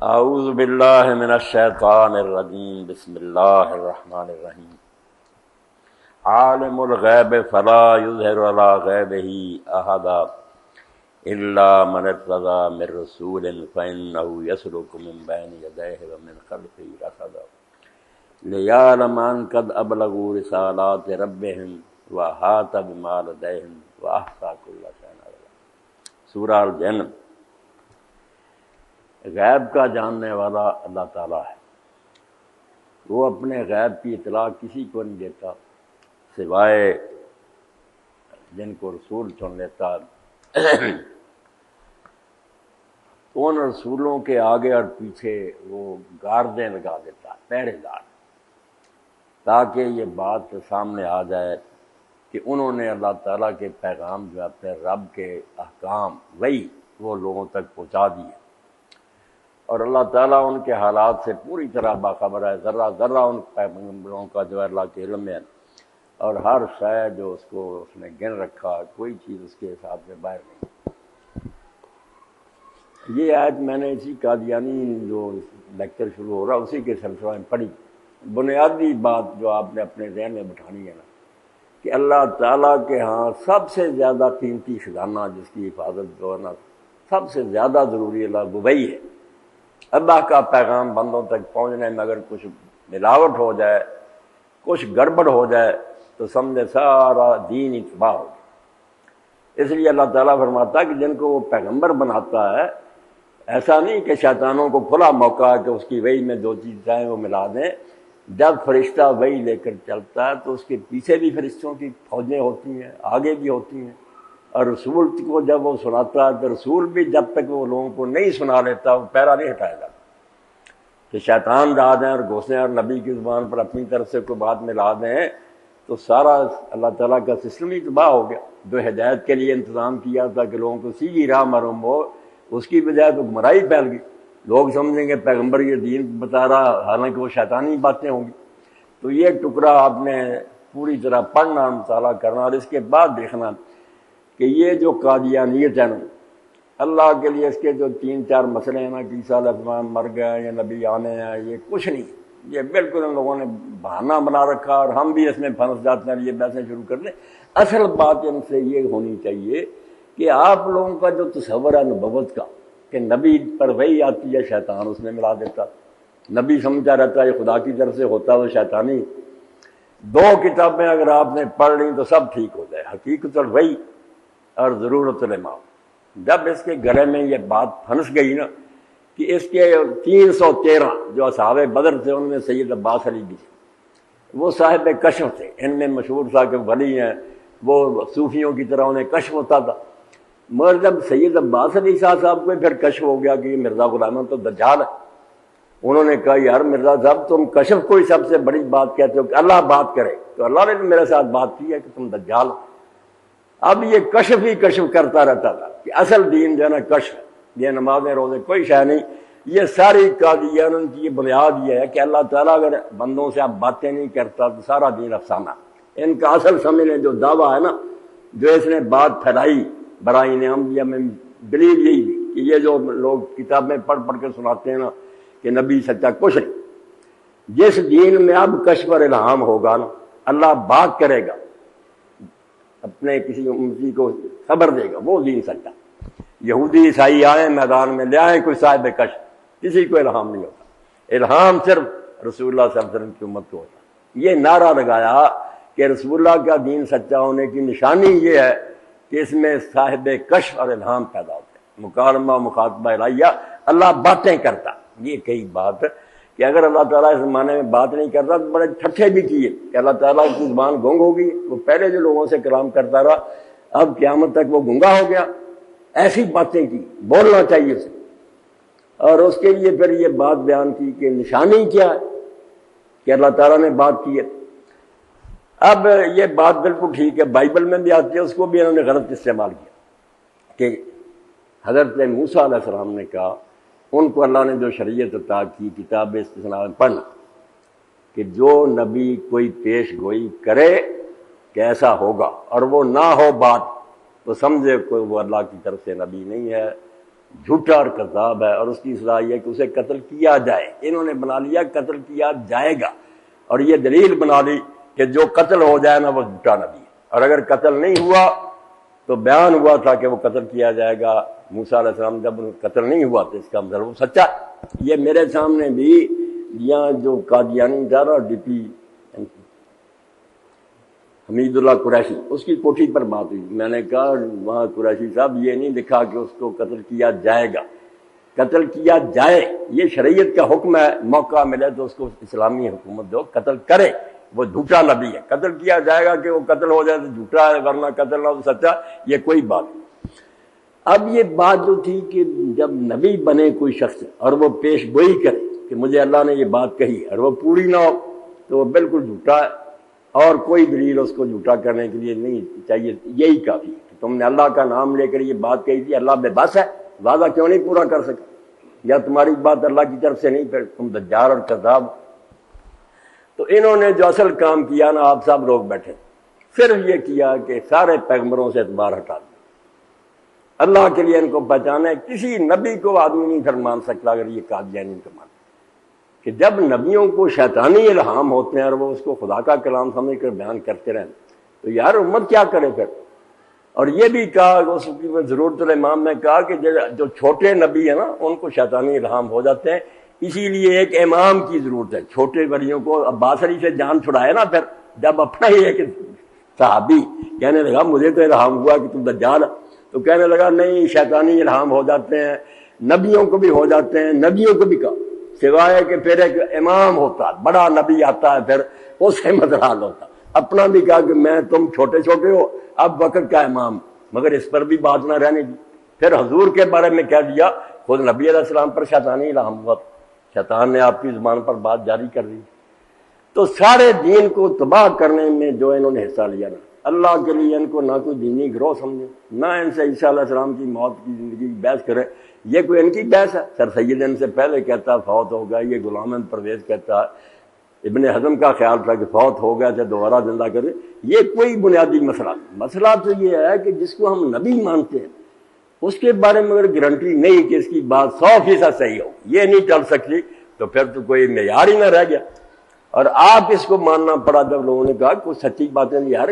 اعوذ باللہ من الشیطان الرجیم بسم اللہ الرحمن الرحیم عالم الغیب فلا یظہر علی غیبہ احدا الا من ارتضی من رسول فإنہ یسلک من بین یدیہ ومن خلفہ رصدا لیعلم ان قد ابلغوا رسالات ربہم واحاط بما لدیہم واحصی کل شیء علما۔ سورہ الجن۔ غیب کا جاننے والا اللہ تعالیٰ ہے، وہ اپنے غیب کی اطلاع کسی کو نہیں دیتا سوائے جن کو رسول چن لیتا۔ ان رسولوں کے آگے اور پیچھے وہ گاردیں لگا دیتا، پہرے دار، تاکہ یہ بات سامنے آ جائے کہ انہوں نے اللہ تعالیٰ کے پیغام جو اپنے رب کے احکام وہی وہ لوگوں تک پہنچا دیے، اور اللہ تعالیٰ ان کے حالات سے پوری طرح باخبر ہے۔ ذرہ ذرہ ان پیغمبروں کا جو ہے اللہ کے علم میں، اور ہر شے جو اس کو اس نے گن رکھا، کوئی چیز اس کے حساب سے باہر نہیں۔ یہ آیت میں نے اسی قادیانی جو لیکچر شروع ہو رہا اسی کے سلسلہ میں پڑھی۔ بنیادی بات جو آپ نے اپنے ذہن میں بٹھانی ہے نا، کہ اللہ تعالیٰ کے ہاں سب سے زیادہ قیمتی خزانہ جس کی حفاظت جو ہے نا سب سے زیادہ ضروری اللہ وہی ہے۔ اللہ کا پیغام بندوں تک پہنچنے میں اگر کچھ ملاوٹ ہو جائے، کچھ گڑبڑ ہو جائے تو سمجھے سارا دین ہی تباہ ہو گیا۔ اس لیے اللہ تعالیٰ فرماتا ہے کہ جن کو وہ پیغمبر بناتا ہے، ایسا نہیں کہ شیطانوں کو کھلا موقع ہے کہ اس کی وحی میں جو چیز چاہیں وہ ملا دیں۔ جب فرشتہ وحی لے کر چلتا ہے تو اس کے پیچھے بھی فرشتوں کی فوجیں ہوتی ہیں، آگے بھی ہوتی ہیں، اور رسول کو جب وہ سناتا ہے تو رسول بھی جب تک وہ لوگوں کو نہیں سنا لیتا وہ پیرا نہیں ہٹائے گا کہ شیطان ڈال دیں اور گھسیں اور نبی کی زبان پر اپنی طرف سے کوئی بات ملا دیں تو سارا اللہ تعالیٰ کا سسٹم ہی تباہ ہو گیا۔ جو ہدایت کے لیے انتظام کیا تھا کہ لوگوں کو سیدھی راہ معلوم ہو، اس کی بجائے تو گمراہی پھیل گئی۔ لوگ سمجھیں گے پیغمبر یہ دین بتا رہا، حالانکہ وہ شیطانی باتیں ہوں گی۔ تو یہ ٹکڑا آپ نے پوری طرح پڑھنا، مطالعہ کرنا، اور اس کے بعد دیکھنا کہ یہ جو قادیانیت ہے نا، اللہ کے لیے اس کے جو 3-4 مسئلے ہیں نا کہ عیسیٰ علیہ السلام مر گئے یا نبی آنے ہیں، یہ کچھ نہیں، یہ بالکل ان لوگوں نے بہانہ بنا رکھا، اور ہم بھی اس میں پھنس جاتے ہیں، یہ بحثیں شروع کر دیں۔ اصل بات ان سے یہ ہونی چاہیے کہ آپ لوگوں کا جو تصور ہے نبوت کا کہ نبی پر وہی آتی ہے، شیطان اس میں ملا دیتا، نبی سمجھتا رہتا ہے یہ خدا کی طرف سے ہوتا ہے، وہ شیطانی۔ 2 کتابیں اگر آپ نے پڑھ لیں تو سب ٹھیک ہو جائے، حقیقت وحی اور ضرورت الامام۔ جب اس کے گلے میں یہ بات پھنس گئی نا کہ اس کے 313 جو اصحاب بدر تھے ان میں سید عباس علی بھی تھے، وہ صاحب کشف تھے، ان میں مشہور تھا کہ ولی ہیں، وہ صوفیوں کی طرح انہیں کشف ہوتا تھا۔ مگر جب سید عباس علی صاحب کو پھر کشف ہو گیا کہ یہ مرزا غلام احمد تو دجال ہے، انہوں نے کہا یار مرزا صاحب تم کشف کوئی سب سے بڑی بات کہتے ہو کہ اللہ بات کرے، تو اللہ نے میرے ساتھ بات کی ہے کہ تم دجال ہو۔ اب یہ کشف ہی کشف کرتا رہتا تھا کہ اصل دین جو ہے نا کشف، یہ نمازیں روزے کوئی شے نہیں، یہ ساری قادیان کی بنیاد یہ ہے کہ اللہ تعالیٰ اگر بندوں سے آپ باتیں نہیں کرتا تو سارا دین افسانہ۔ ان کا اصل سمجھنے جو دعویٰ ہے نا، جو اس نے بات پھیلائی برائین انبیاء میں، دلیل یہی تھی کہ یہ جو لوگ کتابیں پڑھ پڑھ کر سناتے ہیں نا کہ نبی سچا، کچھ نہیں۔ جس دین میں اب کشف اور الہام ہوگا نا، اللہ بات کرے گا، اپنے کسی امتی کو خبر دے گا، وہ دین سچا۔ یہودی عیسائی آئیں میدان میں، لے آئیں کوئی صاحب کشف، کسی کو الہام نہیں ہوتا، الہام صرف رسول اللہ صلی اللہ علیہ وسلم کی امت کو ہوتا۔ یہ نعرہ لگایا کہ رسول اللہ کا دین سچا ہونے کی نشانی یہ ہے کہ اس میں صاحب کشف اور الہام پیدا ہوتے ہیں، مکالمہ مخاطبہ الہیہ، اللہ باتیں کرتا۔ یہ کئی بات کہ اگر اللہ تعالیٰ اس زمانے میں بات نہیں کرتا تو بڑے ٹھٹھے بھی کیے کہ اللہ تعالیٰ کی زبان گونگ ہوگی، وہ پہلے جو لوگوں سے کلام کرتا رہا اب قیامت تک وہ گنگا ہو گیا، ایسی باتیں کی، بولنا چاہیے اسے۔ اور اس کے لیے پھر یہ بات بیان کی کہ نشانی کیا ہے کہ اللہ تعالیٰ نے بات کی ہے۔ اب یہ بات بالکل ٹھیک ہے، بائبل میں بھی آتی ہے، اس کو بھی انہوں نے غلط استعمال کیا کہ حضرت موسیٰ علیہ السلام نے کہا، ان کو اللہ نے جو شریعت عطا کی کتاب استثناء میں پڑھنا کہ جو نبی کوئی پیش گوئی کرے کہ ایسا ہوگا اور وہ نہ ہو بات تو سمجھے کوئی وہ اللہ کی طرف سے نبی نہیں ہے، جھوٹا اور کذاب ہے، اور اس کی سزا یہ کہ اسے قتل کیا جائے۔ انہوں نے بنا لیا قتل کیا جائے گا، اور یہ دلیل بنا لی کہ جو قتل ہو جائے نا وہ جھوٹا نبی ہے، اور اگر قتل نہیں ہوا تو بیان ہوا تھا کہ وہ قتل کیا جائے گا۔ موسیٰ علیہ السلام جب قتل نہیں ہوا تو اس کا مطلب وہ سچا۔ یہ میرے سامنے بھی یہاں جو قادیانی تھا نا، ڈی پی حمید اللہ قریشی، اس کی کوٹھی پر بات ہوئی، میں نے کہا وہاں قریشی صاحب یہ نہیں لکھا کہ اس کو قتل کیا جائے گا، قتل کیا جائے یہ شریعت کا حکم ہے، موقع ملے تو اس کو اسلامی حکومت دو قتل کرے، وہ جھوٹا نبی ہے۔ قتل کیا جائے گا کہ وہ قتل ہو جائے تو جھوٹا ہے، ورنہ قتل نہ ہو تو سچا، یہ کوئی بات نہیں۔ اب یہ بات جو تھی کہ جب نبی بنے کوئی شخص اور وہ پیش گوئی کرے کہ مجھے اللہ نے یہ بات کہی اور وہ پوری نہ ہو تو وہ بالکل جھوٹا ہے، اور کوئی دلیل اس کو جھوٹا کرنے کے لیے نہیں چاہیے، یہی کافی ہے کہ تم نے اللہ کا نام لے کر یہ بات کہی تھی، اللہ بے بس ہے، وعدہ کیوں نہیں پورا کر سکا، یا تمہاری بات اللہ کی طرف سے نہیں، پھر تم دجال اور کذاب۔ تو انہوں نے جو اصل کام کیا نا، آپ سب لوگ بیٹھے، صرف یہ کیا کہ سارے پیغمبروں سے اعتبار ہٹا دیا، اللہ کے لیے ان کو پہچانا ہے۔ کسی نبی کو آدمی نہیں پھر مان سکتا اگر یہ قادیانی ان کو مان، کہ جب نبیوں کو شیطانی الہام ہوتے ہیں اور وہ اس کو خدا کا کلام سمجھ کر بیان کرتے رہیں تو یار امت کیا کرے پھر۔ اور یہ بھی کہا اس کی ضرورت الامام میں کہا کہ جو چھوٹے نبی ہیں نا ان کو شیطانی الہام ہو جاتے ہیں، اسی لیے ایک امام کی ضرورت ہے۔ چھوٹے ولیوں کو عباس علی سے جان چھڑائے نا، پھر جب اپنا ہی ایک صحابی کہنے لگا مجھے تو الہام ہوا کہ تم دجال، تو کہنے لگا نہیں شیطانی الہام ہو جاتے ہیں، نبیوں کو بھی ہو جاتے ہیں، نبیوں کو بھی کہا، سوائے کہ پھر ایک امام ہوتا، بڑا نبی آتا ہے پھر اس سے مدحال ہوتا۔ اپنا بھی کہا کہ میں تم چھوٹے چھوٹے ہو، اب وقت کا امام، مگر اس پر بھی بات نہ رہنے دی۔ پھر حضور کے بارے میں کہہ دیا خود نبی علیہ السلام پر شیطانی الہام ہوا، شیطان نے آپ کی زبان پر بات جاری کر دی۔ تو سارے دین کو تباہ کرنے میں جو انہوں نے حصہ لیا نا، اللہ کے لیے ان کو نہ کوئی دینی گروہ سمجھے، نہ ان سے عیسیٰ علیہ السلام کی موت کی زندگی کی بحث کرے، یہ کوئی ان کی بحث ہے۔ سر سید ان سے پہلے کہتا فوت ہو گیا، یہ غلام احمد پرویز کہتا، ابن حزم کا خیال تھا کہ فوت ہو گیا تھے دوبارہ زندہ کرے، یہ کوئی بنیادی مسئلہ نہیں۔ مسئلہ تو یہ ہے کہ جس کو ہم نبی مانتے ہیں اس کے بارے میں اگر گارنٹی نہیں کہ اس کی بات 100% صحیح ہو، یہ نہیں چل سکتی، تو پھر تو کوئی معیار ہی نہ رہ گیا۔ اور آپ اس کو ماننا پڑا جب لوگوں نے کہا کچھ سچی باتیں یار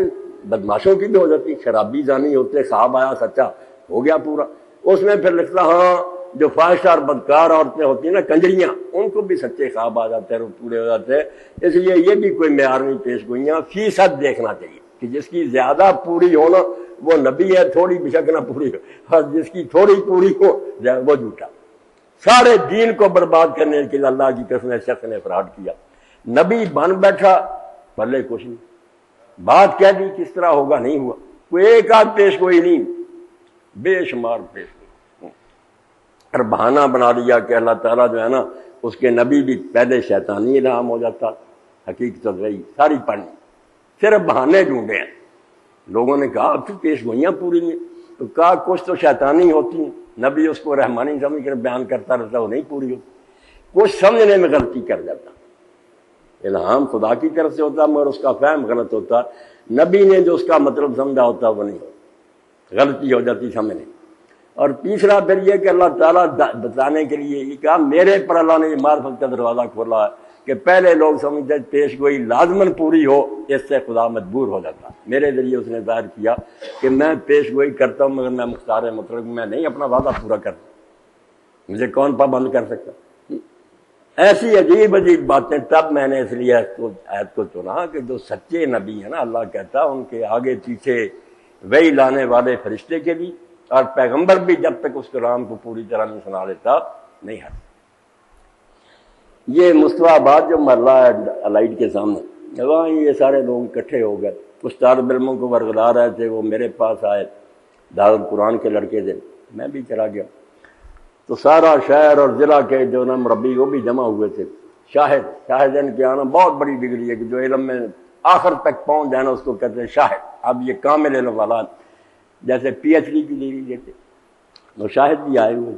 بدماشوں کی بھی ہو جاتی، شرابی زانی ہوتے، خواب آیا سچا ہو گیا پورا، اس میں پھر لکھتا ہاں جو فاحشہ اور بدکار عورتیں ہوتی ہیں نا کنجریاں، ان کو بھی سچے خواب آ جاتے ہیں اور پورے ہو جاتے ہیں۔ اس لیے یہ بھی کوئی معیار نہیں پیش گوئیاں، فیصد دیکھنا چاہیے کہ جس کی زیادہ پوری ہو نا وہ نبی ہے، تھوڑی بشک نہ پوری ہو، اور جس کی تھوڑی پوری ہو وہ جھوٹا۔ سارے دین کو برباد کرنے کے لیے اللہ کی قسم شخص نے فراڈ کیا، نبی بن بیٹھا بھلے کچھ نہیں، بات کہہ دی کس طرح ہوگا نہیں ہوا، کوئی ایک آدھ پیش گوئی نہیں، بے شمار پیش گوئی، اور بہانہ بنا لیا کہ اللہ تعالیٰ جو ہے نا اس کے نبی بھی پہلے شیطانی الہام ہو جاتا، حقیقت رہی ساری پڑھنی، صرف بہانے ڈھونڈے ہیں۔ لوگوں نے کہا اب تو پیش گوئیاں پوری نہیں، تو کہا کچھ تو شیطانی ہوتی ہیں، نبی اس کو رحمانی سمجھ کر بیان کرتا رہتا، وہ نہیں پوری ہوتی، کچھ سمجھنے میں غلطی کر جاتا، الہام خدا کی طرف سے ہوتا مگر اس کا فہم غلط ہوتا، نبی نے جو اس کا مطلب سمجھا ہوتا وہ نہیں ہوتا، غلطی ہو جاتی سمجھنے۔ اور تیسرا پھر یہ کہ اللہ تعالیٰ بتانے کے لیے یہ کہا میرے پر اللہ نے یہ معرفت کا دروازہ کھولا ہے کہ پہلے لوگ سمجھتے پیش گوئی لازماً پوری ہو، اس سے خدا مجبور ہو جاتا، میرے ذریعے اس نے ظاہر کیا کہ میں پیش گوئی کرتا ہوں مگر میں مختار مطلق میں نہیں اپنا وعدہ پورا کرتا، مجھے کون پابند کر سکتا۔ ایسی عجیب عجیب باتیں، تب میں نے اس لیے آیت کو چنا کہ جو سچے نبی ہیں نا، اللہ کہتا ہے ان کے آگے پیچھے وحی لانے والے فرشتے کے بھی، اور پیغمبر بھی جب تک اس کلام کو پوری طرح نہیں سنا لیتا نہیں ہٹ۔ یہ مصطفیٰ آباد جو محلہ ہے لائٹ کے سامنے، وہاں یہ سارے لوگ اکٹھے ہو گئے، کچھ طالب علموں کو ورگلا رہے تھے، وہ میرے پاس آئے، دارالقرآن کے لڑکے تھے، میں بھی چلا گیا، تو سارا شہر اور ضلع کے جو نا مربی وہ بھی جمع ہوئے تھے، شاہد ان کے آنا بہت بڑی ڈگری ہے کہ جو علم میں آخر تک پہنچ جانا اس کو کہتے ہیں شاہد۔ اب یہ کامل علم والا جیسے پی ایچ ڈی کی ڈگری دیتے، وہ شاہد بھی آئے ہوئے،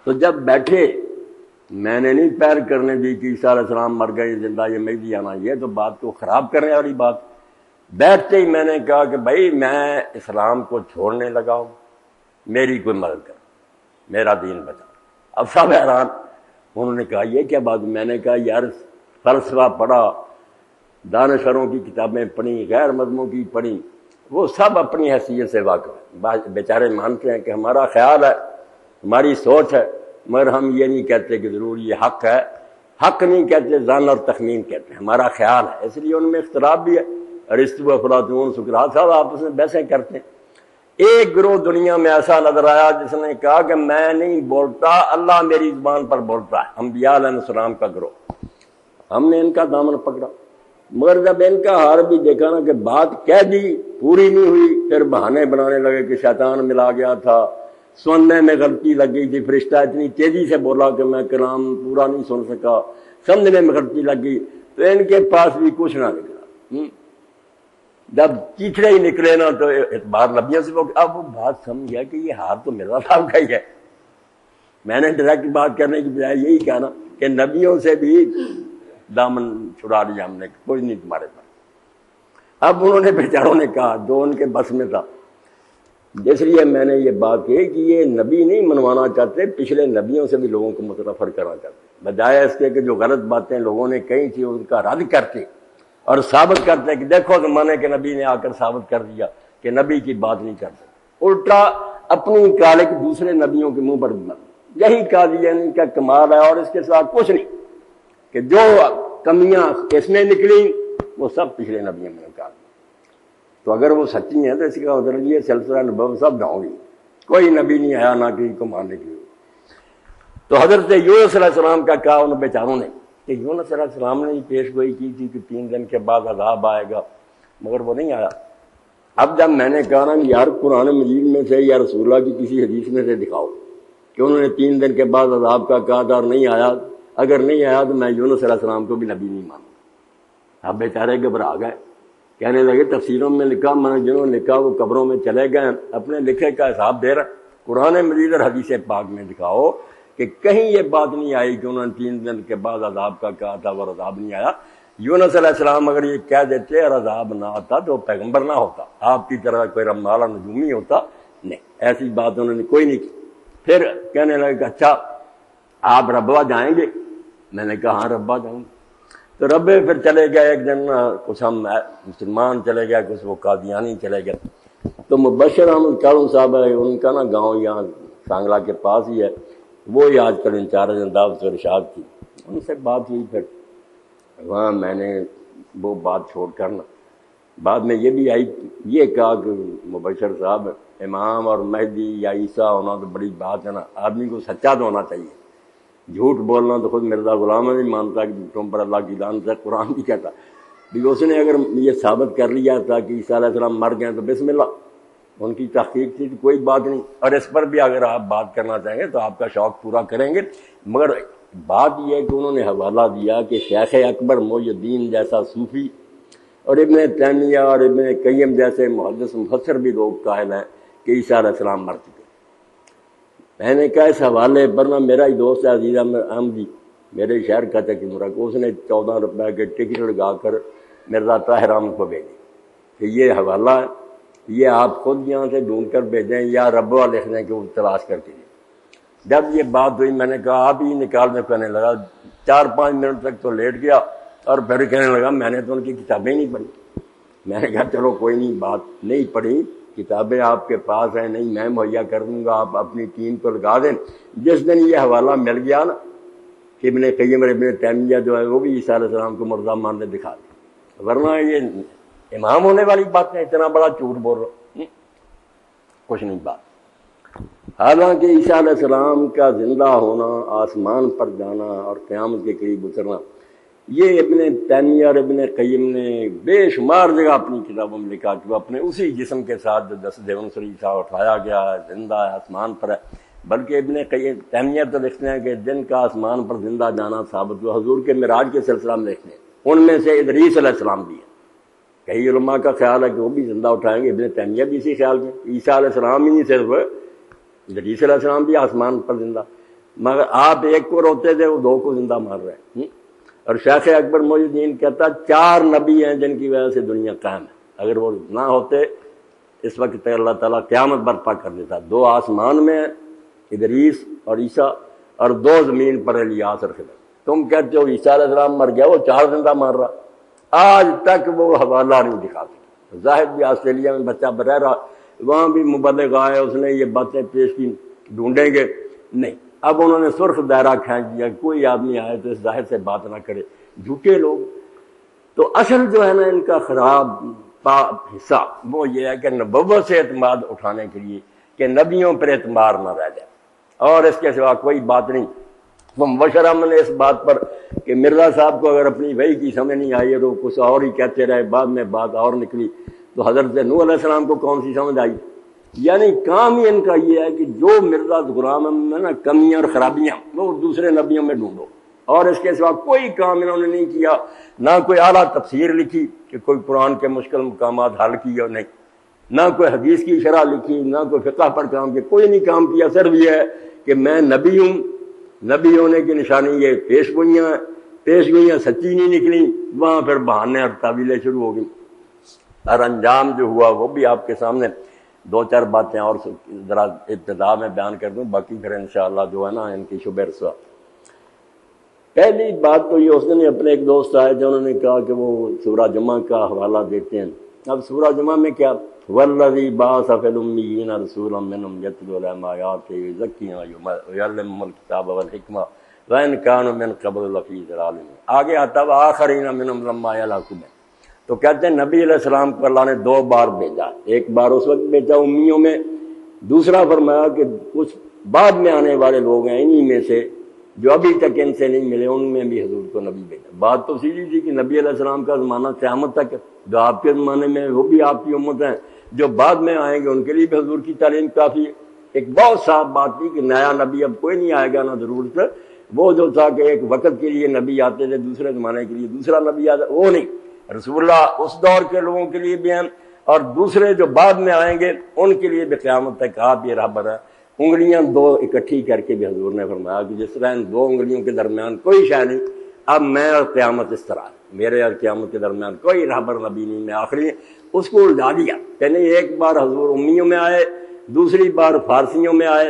تو جب بیٹھے میں نے نہیں پیر کرنے دی کہ عیسیٰ علیہ السلام مر گئے زندہ یہ مہدی آنا، یہ تو بات کو خراب کرنے والی بات۔ بیٹھتے ہی میں نے کہا کہ بھائی میں اسلام کو چھوڑنے لگا ہوں، میری کوئی مدد کر، میرا دین بچا۔ اب سب حیران، انہوں نے کہا یہ کیا بات؟ میں نے کہا یار فلسفہ پڑھا، دانشوروں کی کتابیں پڑھی، غیر مذہبوں کی پڑھی، وہ سب اپنی حیثیت سے واقف ہیں، بیچارے مانتے ہیں کہ ہمارا خیال ہے، ہماری سوچ ہے، مگر ہم یہ نہیں کہتے کہ ضرور یہ حق ہے، حق نہیں کہتے، ظن اور تخمین کہتے ہیں، ہمارا خیال ہے۔ اس لیے ان میں اختلاف بھی ہے، ارسطو، افلاطون، سقراط صاحب آپس میں بحثیں کرتے ہیں۔ ایک گروہ دنیا میں ایسا نظر آیا جس نے کہا کہ میں نہیں بولتا، اللہ میری زبان پر بولتا ہے، انبیاء علیہ السلام کا گروہ۔ ہم نے ان کا دامن پکڑا، مگر جب ان کا ہار بھی دیکھا نا کہ بات کہہ دی پوری نہیں ہوئی، پھر بہانے بنانے لگے کہ شیطان ملا گیا تھا، سننے میں غلطی لگ گئی تھی، فرشتہ اتنی تیزی سے بولا کہ میں کلام پورا نہیں سن سکا، سمجھنے میں غلطی لگ گئی، تو ان کے پاس بھی کچھ نہ نکلا۔ جب چیچڑے ہی نکلے نا تو اعتبار نبیوں سے، اب وہ بات سمجھ گیا کہ یہ ہار تو مرزا صاحب کا ہی ہے۔ میں نے ڈائریکٹ بات کرنے کی بجائے یہی کہا کہ نبیوں سے بھی دامن چھڑا لیا ہم نے، کوئی نہیں تمہارے پاس۔ اب انہوں نے بیچاروں نے کہا جو ان کے بس میں تھا، اس لیے میں نے یہ بات کہی کہ یہ نبی نہیں منوانا چاہتے، پچھلے نبیوں سے بھی لوگوں کو متنفر کرنا چاہتے، بجائے اس کے کہ جو غلط باتیں لوگوں نے کہی تھی ان کا رد کرتے اور ثابت کرتے کہ دیکھو زمانے کے نبی نے آ کر ثابت کر دیا کہ نبی کی بات نہیں کر سکتے، الٹا اپنی کالک دوسرے نبیوں کے منہ پر یہی قادیانی کا کمال ہے، اور اس کے ساتھ کچھ نہیں کہ جو کمیاں اس میں نکلی وہ سب پچھلے نبیوں میں نکال۔ تو اگر وہ سچی ہیں تو اس کا مطلب یہ سلسلہ نبوت سب ڈھاؤں گی، کوئی نبی نہیں آیا نہ کسی کو ماننے کے لیے۔ تو حضرت یونس علیہ السلام کا کہا ان بیچاروں نے کہ یونس علیہ السلام نے پیش گوئی کی تھی کہ 3 دن کے بعد عذاب آئے گا، مگر وہ نہیں آیا۔ اب جب میں نے کہا نا یار قرآن مجید میں سے یا رسول اللہ کی کسی حدیث میں سے دکھاؤ کہ انہوں نے 3 دن کے بعد عذاب کا کہا تھا اور نہیں آیا، اگر نہیں آیا تو میں یونس علیہ السلام کو بھی نبی نہیں مانوں۔ اب بیچارے گھبرا گئے، کہنے لگے تفسیروں میں لکھا، میں نے جنہوں نے لکھا وہ قبروں میں چلے گئے، اپنے لکھے کا حساب دے رہا۔ قرآن مجید اور حدیث پاک میں دکھاؤ کہ کہیں یہ بات نہیں آئی کہ انہوں نے 3 دن کے بعد عذاب کا کہا تھا اور عذاب نہیں آیا۔ یونس علیہ السلام اگر یہ کہہ دیتے اور عذاب نہ آتا تو پیغمبر نہ ہوتا، آپ کی طرح کوئی رمالہ نجومی ہوتا، نہیں، ایسی بات انہوں نے کوئی نہیں کی۔ پھر کہنے لگے کہ اچھا آپ ربوہ جائیں گے؟ میں نے کہا ہاں ربوہ جاؤں گے۔ تو ربے پھر چلے گئے، ایک دن کچھ ہم مسلمان چلے گئے، کچھ وہ قادیانی چلے گئے۔ تو مبشر احمد کارون صاحب ہے، ان کا نا گاؤں یہاں سانگلہ کے پاس ہی ہے، وہی آج کل انچارج دعوت و ارشاد کی، ان سے بات ہوئی۔ پھر وہاں میں نے وہ بات چھوڑ کر نا بعد میں یہ بھی آئی، یہ کہا کہ مبشر صاحب امام اور مہدی یا عیسیٰ ہونا تو بڑی بات ہے نا، آدمی کو سچا تو ہونا چاہیے، جھوٹ بولنا تو خود مرزا غلام نہیں مانتا کہ جھوٹوں پر اللہ کی لعنت ہے، قرآن بھی کہتا۔ اس نے اگر یہ ثابت کر لیا تھا کہ عیسیٰ علیہ السلام مر گئے تو بسم اللہ، ان کی تحقیق تھی، کوئی بات نہیں۔ اور اس پر بھی اگر آپ بات کرنا چاہیں گے تو آپ کا شوق پورا کریں گے، مگر بات یہ ہے کہ انہوں نے حوالہ دیا کہ شیخ اکبر محی الدین جیسا صوفی اور ابن تیمیہ اور ابن قیم جیسے محدث مفسر بھی لوگ قائل ہیں کہ عیسیٰ علیہ السلام مر چکے۔ میں نے کہا اس حوالے پر نا میرا ہی دوست ہے عزیز احمدی، میرے شہر کا تقریباً، اس نے 14 روپے کے ٹکٹ لگا کر مرزا طاہر احمد کو بھیجی کہ یہ حوالہ ہے، یہ آپ خود یہاں سے ڈھونڈ کر بھیجیں یا ربوہ لکھ دیں کہ وہ تلاش کر کے دیں۔ جب یہ بات ہوئی میں نے کہا آپ ہی نکال میں، کہنے لگا 4-5 منٹ تک تو لیٹ گیا اور پھر کہنے لگا میں نے تو ان کی کتابیں نہیں پڑھی۔ میں نے کہا چلو کوئی نہیں، بات نہیں پڑھی، کتابیں آپ کے پاس ہیں، نہیں میں مہیا کر دوں گا، آپ اپنی ٹیم کو لگا دیں۔ جس دن یہ حوالہ مل گیا نا کہ ابن قیم اور ابن تیمیہ جو ہے وہ بھی عیسیٰ علیہ السلام کو مردہ ماننے دکھا دیں، ورنہ یہ امام ہونے والی بات ہے، اتنا بڑا جھوٹ بول رہا، کچھ نہیں بات۔ حالانکہ عیسیٰ علیہ السلام کا زندہ ہونا، آسمان پر جانا اور قیامت کے قریب اترنا، یہ ابن تیمیہ اور ابن قیم نے بے شمار جگہ اپنی کتابوں میں لکھا کہ وہ اپنے اسی جسم کے ساتھ جو جسد عنصری عیسیٰ اٹھایا گیا ہے، زندہ ہے، آسمان پر ہے۔ بلکہ ابن قیم تیمیہ تو لکھتے ہیں کہ جن کا آسمان پر زندہ جانا ثابت ہوا حضور کے معراج کے سلسلہ میں لکھتے ہیں، ان میں سے ادریس علیہ السلام بھی ہے۔ کئی علماء کا خیال ہے کہ وہ بھی زندہ اٹھائیں گے، ابن تیمیہ بھی اسی خیال میں، عیسیٰ علیہ السلام ہی نہیں صرف، ادریس علیہ السلام بھی آسمان پر زندہ، مگر آپ ایک کو روتے تھے، وہ 2 کو زندہ مار رہے ہیں۔ اور شیخ اکبر محی الدین کہتا 4 نبی ہیں جن کی وجہ سے دنیا قائم ہے، اگر وہ نہ ہوتے اس وقت تک اللہ تعالیٰ قیامت برپا کر دیتا۔ 2 آسمان میں ہیں ادریس اور عیسیٰ، اور 2 زمین پر الیاس اور خضر۔ تم کہتے ہو عیسیٰ علیہ السلام مر گیا، وہ 4 زندہ مار رہا، آج تک وہ حوالہ نہیں دکھا سکتا۔ زاہد بھی آسٹریلیا میں بچہ رہ رہا، وہاں بھی مبلغ آئے، اس نے یہ باتیں پیش کی، ڈھونڈیں گے نہیں۔ اب انہوں نے سرخ دائرہ کھینچ دیا، کوئی آدمی آئے تو اس ظاہر سے بات نہ کرے، جھوٹے لوگ۔ تو اصل جو ہے نا ان کا خراب حصہ وہ یہ ہے کہ نبوت سے اعتماد اٹھانے کے لیے کہ نبیوں پر اعتماد نہ رہ جائے، اور اس کے سوا کوئی بات نہیں۔ مبشرہ میں نے اس بات پر کہ مرزا صاحب کو اگر اپنی وحی کی سمجھ نہیں آئی ہے تو کچھ اور ہی کہتے رہے، بعد میں بات اور نکلی، تو حضرت نوح علیہ السلام کو کون سی سمجھ آئی؟ یعنی کام ہی ان کا یہ ہے کہ جو مرزا غلام میں نا کمیاں اور خرابیاں وہ دوسرے نبیوں میں ڈھونڈو، اور اس کے سوا کوئی کام انہوں نے نہیں کیا۔ نہ کوئی اعلیٰ تفسیر لکھی کہ کوئی قرآن کے مشکل مقامات حل کیے، نہیں، نہ کوئی حدیث کی شرح لکھی، نہ کوئی فقہ پر کام کیا، کوئی نہیں کام کیا۔ صرف یہ ہے کہ میں نبی ہوں، نبی ہونے کی نشانی یہ پیش گوئیاں سچی نہیں نکلی، وہاں پھر بہانے اور تعویلیں شروع ہو گئی، اور انجام جو ہوا وہ بھی آپ کے سامنے 2-4 باتیں اور ذرا ابتدا میں بیان کر دوں، باقی پھر انشاءاللہ جو ہے نا ان کی شبہ رسوا۔ پہلی بات تو یہ، اس دن اپنے ایک دوست آئے تھے، انہوں نے کہا کہ وہ سورہ جمعہ کا حوالہ دیتے ہیں۔ اب سورہ جمعہ میں کیا، والذی بعث فی الامیین رسولا منہم یتلو علیہم آیاتہ ویزکیہم ویعلمہم الکتاب والحکمہ وإن کانوا من قبل لفی ضلال مبین۔ آگے آتا ہے وآخرین منہم لما یلحقوا بہم۔ تو کہتے ہیں نبی علیہ السلام کو اللہ نے 2 بار بھیجا، ایک بار اس وقت بھیجا امیوں میں، دوسرا فرمایا کہ کچھ بعد میں آنے والے لوگ ہیں انہی میں سے جو ابھی تک ان سے نہیں ملے، ان میں بھی حضور کو نبی بھیجا۔ بات تو سیدھی تھی کہ نبی علیہ السلام کا زمانہ قیامت تک ہے، جو آپ کے زمانے میں وہ بھی آپ کی امت ہیں، جو بعد میں آئیں گے ان کے لیے بھی حضور کی تعلیم کافی ہے۔ ایک بہت صاف بات تھی کہ نیا نبی اب کوئی نہیں آئے گا، نہ ضرورت ہے۔ وہ جو تھا کہ ایک وقت کے لیے نبی آتے تھے، دوسرے زمانے کے لیے دوسرا نبی آتا، وہ نہیں۔ رسول اللہ اس دور کے لوگوں کے لیے بھی ہیں، اور دوسرے جو بعد میں آئیں گے ان کے لیے بھی قیامت تک آپ یہ رہبر ہے۔ انگلیاں 2 اکٹھی کر کے بھی حضور نے فرمایا کہ جس طرح ان 2 انگلیوں کے درمیان کوئی شے نہیں، اب میں اور قیامت اس طرح، میرے اور قیامت کے درمیان کوئی رہبر نبی نہیں، میں آخری۔ اس کو الجھا دیا کہ نہیں، ایک بار حضور امیوں میں آئے، دوسری بار فارسیوں میں آئے،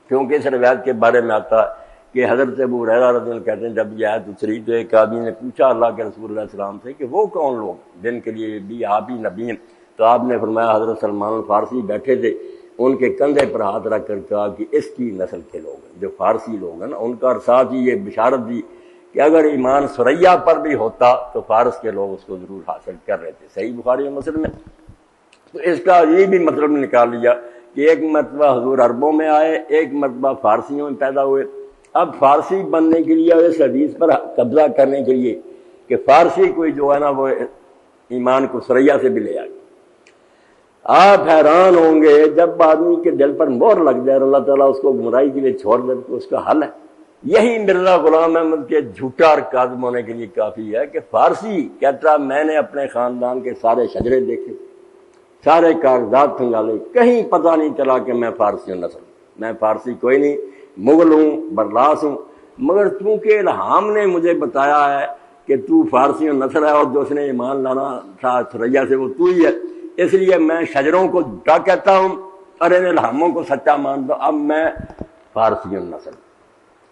کیونکہ اس روایت کے بارے میں آتا ہے کہ حضرت ابو ہریرہ رضی اللہ عنہ کہتے ہیں جب یہ آیت اتری تو ایک آدمی نے پوچھا اللہ کے رسول علیہ السلام سے کہ وہ کون لوگ جن کے لیے بھی آپ ہی نبی ہیں؟ تو آپ نے فرمایا حضرت سلمان الفارسی بیٹھے تھے، ان کے کندھے پر ہاتھ رکھ کر کہا کہ اس کی نسل کے لوگ ہیں، جو فارسی لوگ ہیں نا ان کا، اور ساتھ ہی یہ بشارت دی کہ اگر ایمان ثریا پر بھی ہوتا تو فارس کے لوگ اس کو ضرور حاصل کر رہے تھے۔ صحیح بخاری و مسلم میں۔ تو اس کا یہ بھی مطلب نکال لیا کہ ایک مرتبہ حضور عربوں میں آئے، ایک مرتبہ فارسیوں میں پیدا ہوئے۔ اب فارسی بننے کے لیے، اس حدیث پر قبضہ کرنے کے لیے کہ فارسی کوئی جو ہے نا وہ ایمان کو ثریا سے بھی لے آئے، آپ حیران ہوں گے جب آدمی کے دل پر مہر لگ جائے اور اللہ تعالیٰ اس کو گمراہی کے لیے چھوڑ دے تو اس کا حل ہے۔ یہی مرزا غلام احمد کے جھوٹا اور کاذب ہونے کے لیے کافی ہے کہ فارسی کہتا میں نے اپنے خاندان کے سارے شجرے دیکھے، سارے کاغذات کھنگالے، کہیں پتہ نہیں چلا کہ میں فارسی ہوں نسل، میں فارسی کوئی نہیں، مغل ہوں، برلاس ہوں، مگر چونکہ الہام نے مجھے بتایا ہے کہ تو فارسی نسل ہے اور جو اس نے ایمان لانا تھا ثریا سے وہ تو ہی ہے، اس لیے میں شجروں کو جھوٹا کہتا ہوں اور ان الہاموں کو سچا مانتا ہوں۔ اب میں فارسی نسل،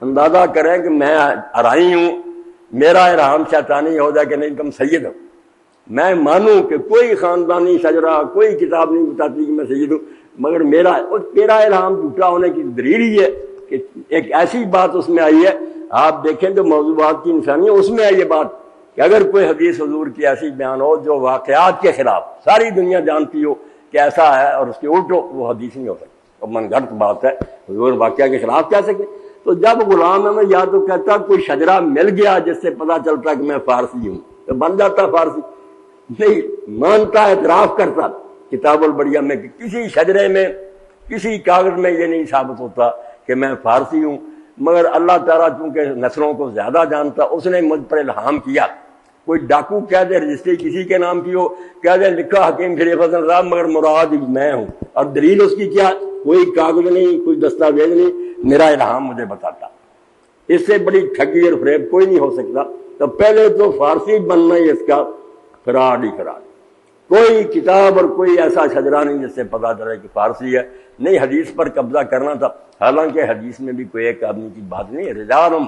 اندازہ کریں کہ میں ارائی ہوں، میرا الہام شیطانی ہو جائے کہ نہیں تم سید ہو، میں مانوں کہ کوئی خاندانی شجرہ کوئی کتاب نہیں بتاتی کہ میں سید ہوں، مگر میرا الہام جھوٹا ہونے کی دلیل ہی ہے کہ ایک ایسی بات اس میں آئی ہے۔ آپ دیکھیں جو موضوعات کی نشانی ہے اس میں ہے یہ بات کہ اگر کوئی حدیث حضور کی ایسی بیان ہو جو واقعات کے خلاف ساری دنیا جانتی ہو کہ ایسا ہے اور اس کے الٹ ہو، وہ حدیث نہیں ہو سکتی، اب من گھڑت بات ہے، حضور واقعہ کے خلاف کہہ سکتے۔ تو جب غلام احمد یا تو کہتا کوئی شجرہ مل گیا جس سے پتہ چلتا کہ میں فارسی ہوں تو بن جاتا فارسی، نہیں مانتا، اعتراف کرتا کتاب البریہ میں کہ کسی شجرے میں کسی کاغذ میں یہ نہیں ثابت ہوتا کہ میں فارسی ہوں، مگر اللہ تعالیٰ چونکہ نسلوں کو زیادہ جانتا اس نے مجھ پر الہام کیا۔ کوئی ڈاکو کہہ دے رجسٹری کسی کے نام کی ہو، کہہ دے لکھا حکیم شریف حسن صاحب مگر مراد میں ہوں، اور دلیل اس کی کیا، کوئی کاغذ نہیں، کوئی دستاویز نہیں، میرا الہام مجھے بتاتا۔ اس سے بڑی ٹھگی اور فریب کوئی نہیں ہو سکتا۔ تو پہلے تو فارسی بننا ہی اس کا فراڈ ہی فراڈ۔ کوئی کتاب اور کوئی ایسا شجرا نہیں جس سے پتہ چلے کہ فارسی ہے، نہیں حدیث پر قبضہ کرنا تھا، حالانکہ حدیث میں بھی کوئی ایک آدمی کی بات نہیں ہے، رجالم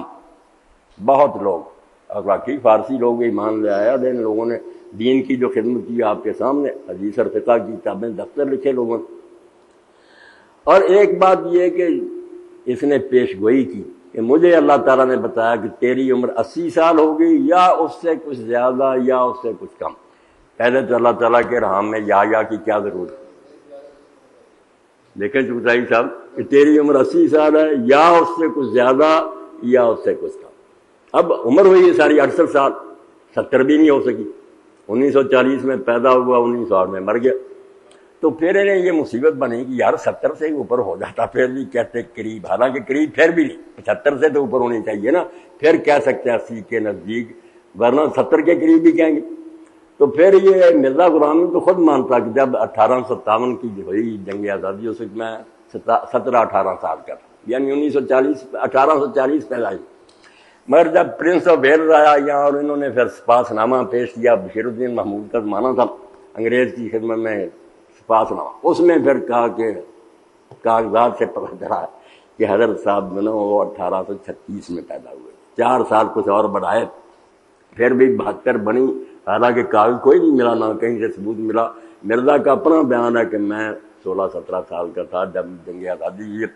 بہت لوگ اخلاقی فارسی لوگ ایمان لے آیا، ان لوگوں نے دین کی جو خدمت کی آپ کے سامنے، حدیث اور فقہ کی کتابیں دفتر لکھے لوگوں نے۔ اور ایک بات یہ ہے کہ اس نے پیش گوئی کی کہ مجھے اللہ تعالیٰ نے بتایا کہ تیری عمر 80 سال ہوگی یا اس سے کچھ زیادہ یا اس سے کچھ کم۔ پہلے تو اللہ تعالیٰ کے رحم میں یا کی کیا ضرورت ہے؟ دیکھیں چکتائی صاحب کہ تیری عمر 80 سال ہے یا اس سے کچھ زیادہ یا اس سے کچھ کم۔ اب عمر ہوئی ہے ساری 68 سال، 70 بھی نہیں ہو سکی۔ 1940 میں پیدا ہوا، 1908 میں مر گیا۔ تو پھر انہیں یہ مصیبت بنی کہ یار 70 سے ہی اوپر ہو جاتا، پھر بھی کہتے قریب، حالانکہ قریب پھر بھی نہیں، 75 سے تو اوپر ہونی چاہیے نا، پھر کہہ سکتے ہیں 80 کے نزدیک، ورنہ 70 کے قریب بھی کہیں گے۔ تو پھر یہ مرزا غلام تو خود مانتا کہ جب 1857 کی ہوئی جنگ آزادی، اس وقت میں 17-18 سال کا تھا، یعنی 1840 پیدائش۔ مگر جب پرنس آف ویلز آیا یہاں اور انہوں نے پھر سپاس نامہ پیش کیا، بشیر الدین محمود کا زمانہ تھا، انگریز کی خدمت میں سپاس نامہ، اس میں پھر کہا کہ کاغذات سے پتہ چلا کہ حضرت صاحب جو نا وہ 1836 میں پیدا ہوئے، 4 سال کچھ اور بڑھائے، پھر بھی 72 بنی، حالانکہ کاغذ کوئی نہیں ملا، نہ کہیں سے ثبوت ملا۔ مرزا کا اپنا بیان ہے کہ میں 16-17 سال کا تھا جب جنگ آزادی ہوئی،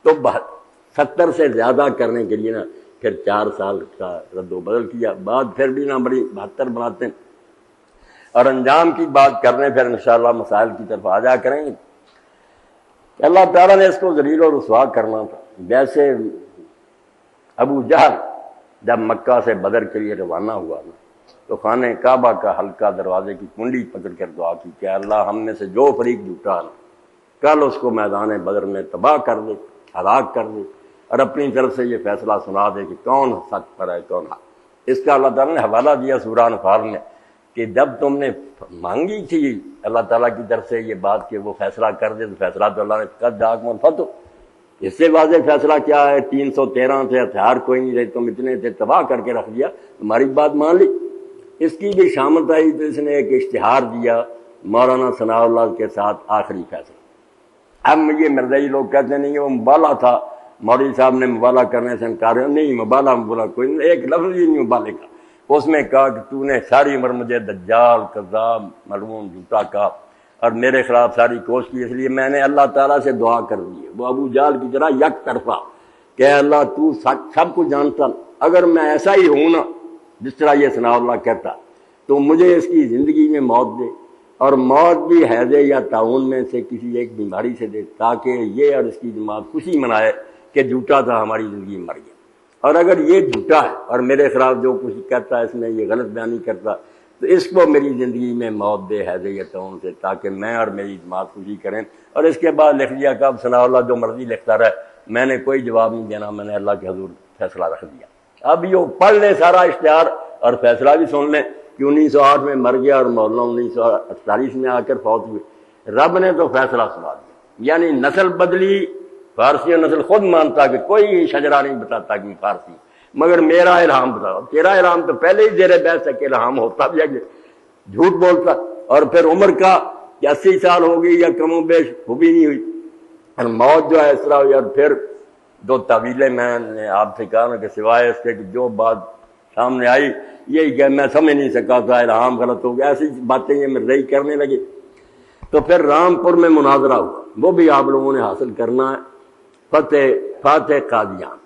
تو 70 سے زیادہ کرنے کے لیے نا پھر 4 سال کا رد و بدل کیا، بعد پھر بھی نہ بڑی 72 بناتے ہیں۔ اور انجام کی بات کرنے پھر انشاءاللہ مسائل کی طرف آ جا کریں گے۔ اللہ تعالیٰ نے اس کو ذلیل و رسوا کرنا تھا۔ جیسے ابو جہل جب مکہ سے بدر کے لیے روانہ ہوا نا، تو خانہ کعبہ کا حلقہ دروازے کی کنڈی پکڑ کر دعا کی کہ اللہ ہم میں سے جو فریق جھوٹا نا، کل اس کو میدان بدر میں تباہ کر دے، ہلاک کر دے، اور اپنی طرف سے یہ فیصلہ سنا دے کہ کون سچ پر ہے کون حق۔ اس کا اللہ تعالیٰ نے حوالہ دیا سورہ انفال میں کہ جب تم نے مانگی تھی اللہ تعالیٰ کی طرف سے یہ بات کہ وہ فیصلہ کر دے، تو فیصلہ تو اللہ نے قد جاءکم الفتح۔ اس سے واضح فیصلہ کیا ہے؟ 313 تھے، ہتھیار کوئی نہیں تھے، تم اتنے تھے، تباہ کر کے رکھ دیا، تمہاری بات مان لی۔ اس کی بھی شامت آئی تو اس نے ایک اشتہار دیا مولانا ثناء اللہ کے ساتھ آخری فیصلہ۔ اب یہ مرزائی لوگ کہتے نہیں وہ مبالغہ تھا، مولوی صاحب نے مبالغہ کرنے سے انکار نہیں، مبالغہ کوئی نہیں، ایک لفظ ہی نہیں مبالغے کا۔ اس میں کہا کہ تو نے ساری عمر مجھے دجال، کذاب، ملعون، جھوٹا کہا اور میرے خلاف ساری کوشش کی، اس لیے میں نے اللہ تعالیٰ سے دعا کر دی ہے، وہ ابو جہل کی طرح یک طرفہ کہ اللہ تو سب کو جانتا، اگر میں ایسا ہی ہوں نا جس طرح یہ ثناء اللہ کہتا، تو مجھے اس کی زندگی میں موت دے، اور موت بھی حیضے یا طاعون میں سے کسی ایک بیماری سے دے، تاکہ یہ اور اس کی جماعت خوشی منائے کہ جھوٹا تھا، ہماری زندگی میں مر گیا۔ اور اگر یہ جھوٹا ہے اور میرے خلاف جو کچھ کہتا ہے، اس میں یہ غلط بیانی کرتا، تو اس کو میری زندگی میں موت دے حیضے یا طاعون سے، تاکہ میں اور میری جماعت خوشی کریں۔ اور اس کے بعد لکھ دیا کہ اب ثناء اللہ جو مرضی لکھتا رہے، میں نے کوئی جواب نہیں دینا، میں نے اللہ کے حضور فیصلہ رکھ دیا۔ اب یہ پڑھ لے سارا اشتہار اور فیصلہ بھی سن لیں کہ 1908 میں مر گیا اور مولانا 1948 میں آ کر فوت ہوئے۔ رب نے تو فیصلہ سنا دیا، یعنی نسل بدلی، فارسی نسل خود مانتا کہ کوئی شجرا نہیں بتاتا کہ فارسی، مگر میرا الہام بتاؤ۔ تیرا الہام تو پہلے ہی زیر بحث ہے کہ الہام ہوتا بھی ہے کہ جھوٹ بولتا۔ اور پھر عمر کا کہ 80 سال ہو گئی یا کم و بیش وہ بھی نہیں ہوئی، اور موت جو ہے اس طرح ہوئی۔ اور پھر 2 تعویلیں میں نے آپ سے کہا نا کہ سوائے اس کے کہ جو بات سامنے آئی یہی کہ میں سمجھ نہیں سکا تھا، الہام غلط ہو گیا، ایسی باتیں یہ مرزائی کرنے لگے۔ تو پھر رامپور میں مناظرہ ہوا، وہ بھی آپ لوگوں نے حاصل کرنا ہے۔ فاتح قادیان،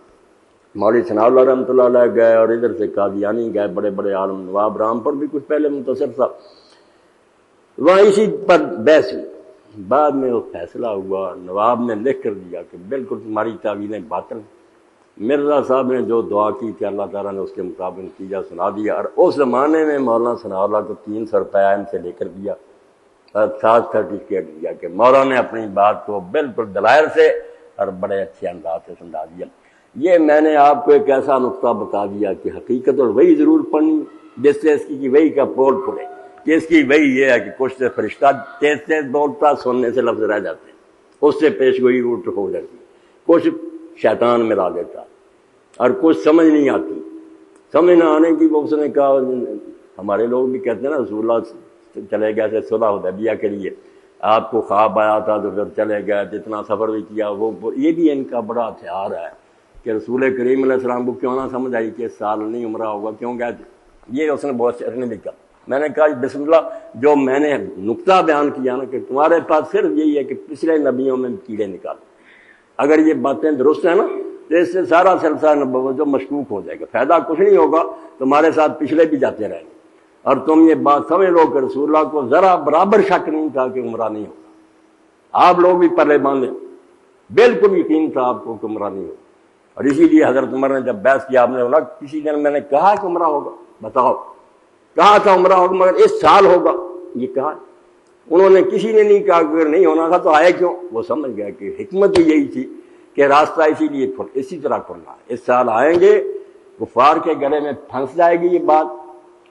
مولوی ثناء اللہ رحمۃ اللہ علیہ گئے، اور ادھر سے قادیانی گئے، بڑے بڑے عالم، نواب رامپور بھی کچھ پہلے منتصر تھا، وہاں اسی پر بحث ہوئی۔ بعد میں وہ فیصلہ ہوا، نواب نے لکھ کر دیا کہ بالکل تمہاری تعویلیں باطل۔ مرزا صاحب نے جو دعا کی تھی اللہ تعالیٰ نے اس کے مطابق نتیجہ سنا دیا۔ اور اس زمانے میں مولانا ثناء اللہ کو 300 روپیہ ان سے لے کر دیا، اور ساتھ سرٹیفکیٹ دیا کہ مولانا نے اپنی بات کو بالکل دلائل سے اور بڑے اچھے انداز سے سمجھا دیا۔ یہ میں نے آپ کو ایک ایسا نقطہ بتا دیا کہ حقیقت اور وہی ضرور پڑھنی، جس سے اس کی وہی کا پول کھلے کہ اس کی وہی یہ ہے کہ کچھ سے فرشتہ تیز تیز بولتا، سننے سے لفظ رہ جاتے ہیں، اس سے پیش گوئی الٹ ہو جاتی، کچھ شیطان ملا دیتا، اور کچھ سمجھ نہیں آتی۔ سمجھ نہ آنے کی وہ اس نے کہا، ہمارے لوگ بھی کہتے ہیں نا رسول اللہ چلے گئے تھے صلح حدیبیہ کے لیے، آپ کو خواب آیا تھا تو پھر چلے گئے، جتنا سفر بھی کیا وہ یہ بھی ان کا بڑا ہتھیار ہے کہ رسول کریم علیہ السلام کو کیوں نہ سمجھ آئی کہ اس سال نہیں عمرہ ہوگا، کیوں گئے تھے؟ یہ اس نے بہت سے نے لکھا۔ میں نے کہا بسم اللہ، جو میں نے نقطہ بیان کیا نا کہ تمہارے پاس صرف یہی ہے کہ پچھلے نبیوں میں کیڑے نکالو، اگر یہ باتیں درست ہیں نا تو اس سے سارا سلسلہ نبوت جو مشکوک ہو جائے گا، فائدہ کچھ نہیں ہوگا، تمہارے ساتھ پچھلے بھی جاتے رہیں گے۔ اور تم یہ بات سمجھ لو کہ رسول اللہ کو ذرا برابر شک نہیں تھا کہ عمرہ نہیں ہوگا، آپ لوگ بھی پلے باندھے، بالکل یقین تھا آپ کو کہ عمرہ نہیں ہوگا۔ اور اسی لیے حضرت عمر نے جب بحث کیا، آپ نے بولا کسی دن میں نے کہا کہ عمرہ ہوگا، بتاؤ کہا تھا عمرہ ہوگا مگر اس سال ہوگا، یہ کہا؟ انہوں نے کسی نے نہیں کہا کہ نہیں ہونا تھا تو آئے کیوں؟ وہ سمجھ گیا کہ حکمت یہی تھی کہ راستہ اسی لیے اسی طرح کھلنا ہے، اس سال آئیں گے، کفار کے گلے میں پھنس جائے گی یہ بات،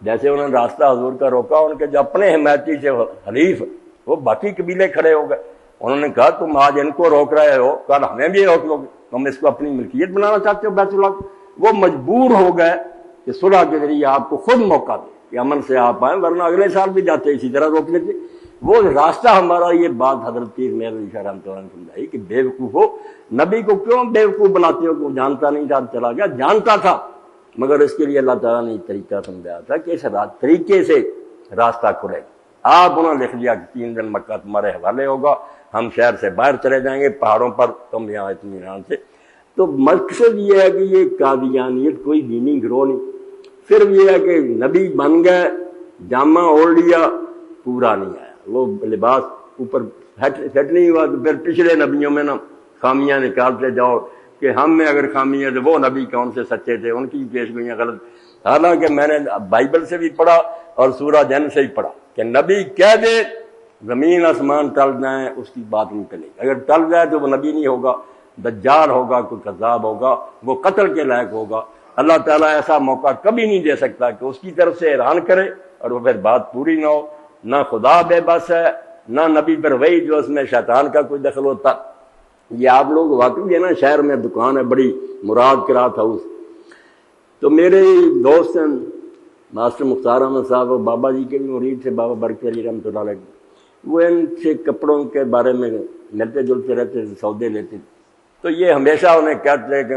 جیسے انہوں نے راستہ حضور کا روکا، ان کے جو اپنے حمایتی سے حلیف وہ باقی قبیلے کھڑے ہو گئے، انہوں نے کہا تم آج ان کو روک رہے ہو، کل ہمیں بھی روک لو گے، تم اس کو اپنی ملکیت بنانا چاہتے ہو بیت اللہ۔ وہ مجبور ہو گئے کہ صلح کے ذریعے آپ کو خود موقع دے کہ امن سے آپ آئیں، ورنہ اگلے سال بھی جاتے اسی طرح روک لیتے۔ وہ راستہ ہمارا، یہ بات حضرت پیر میر علی شاہ رحمۃ اللہ نے سمجھائی کہ بے وقوف ہو، نبی کو کیوں بے وقوف بناتے ہو کہ وہ جانتا نہیں تھا چلا گیا، جانتا تھا، مگر اس کے لیے اللہ تعالیٰ نے طریقہ سمجھایا تھا کہ اس طریقے سے راستہ کھلے گا۔ آپ انہوں نے لکھ دیا کہ 3 دن مکہ تمہارے حوالے ہوگا، ہم شہر سے باہر چلے جائیں گے پہاڑوں پر، تم یہاں اطمینان سے۔ تو مقصد یہ ہے کہ یہ قادیانیت کوئی دینی گروہ نہیں، صرف یہ ہے کہ نبی بن گئے، جامہ اوڑھ لیا، پورا نہیں آیا، وہ لباس اوپر سیٹ نہیں ہوا، تو پھر پچھلے نبیوں میں نا خامیاں نکالتے جاؤ کہ ہم میں اگر خامی ہے تو وہ نبی کون سے سچے تھے، ان کی پیش گوئیاں غلط۔ حالانکہ میں نے بائبل سے بھی پڑھا اور سورہ جن سے ہی پڑھا کہ نبی کہہ دے زمین آسمان ٹل جائیں اس کی بات نہیں ٹلے گی، اگر ٹل جائے تو وہ نبی نہیں ہوگا، دجال ہوگا، کوئی کذاب ہوگا، وہ قتل کے لائق ہوگا۔ اللہ تعالیٰ ایسا موقع کبھی نہیں دے سکتا کہ اس کی طرف سے اعلان کرے اور وہ پھر بات پوری نہ ہو۔ نہ خدا بے بس ہے، نہ نبی پر وہی جو اس میں شیطان کا کوئی دخل ہوتا۔ یہ آپ لوگ واقعی ہے نا، شہر میں دکان ہے بڑی، مراد قرات ہاؤس، تو میرے دوست ہیں ماسٹر مختار احمد صاحب، وہ بابا جی کے بھی مرید تھے، بابا برکت علی رحمۃ اللہ علیہ، وہ ان سے کپڑوں کے بارے میں ملتے جلتے رہتے تھے، سودے لیتے تھے، تو یہ ہمیشہ انہیں کہتے کہ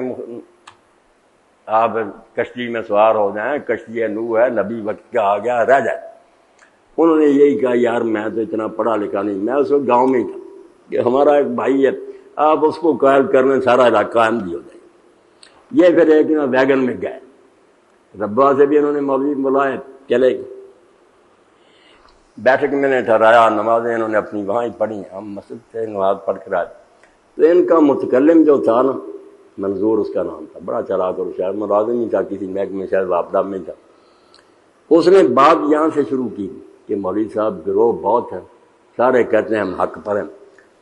آپ کشتی میں سوار ہو جائیں، کشتی نوح ہے، نبی وقت کا آ گیا، رہ جائے۔ انہوں نے یہی کہا یار میں تو اتنا پڑھا لکھا نہیں، میں اس وقت گاؤں میں ہی تھا کہ ہمارا ایک بھائی ہے، آپ اس کو قائل کرنے سارا علاقہ احمدی ہو جائے۔ یہ پھر ایک ویگن میں گئے، ربا سے بھی انہوں نے مولوی بلائے، چلے گئے، بیٹھک میں نے ٹھہرایا، نمازیں انہوں نے اپنی وہاں ہی پڑھی، ہم مسجد سے نماز پڑھ کر آئے، تو ان کا متکلم جو تھا نا، منظور اس کا نام تھا، بڑا چلاک اور شاید ملازم ہی تھا کسی محکمے، شاید وابدہ میں تھا۔ اس نے بات یہاں سے شروع کی کہ مولوی صاحب گروہ بہت ہیں، سارے کہتے ہیں ہم حق پر ہیں،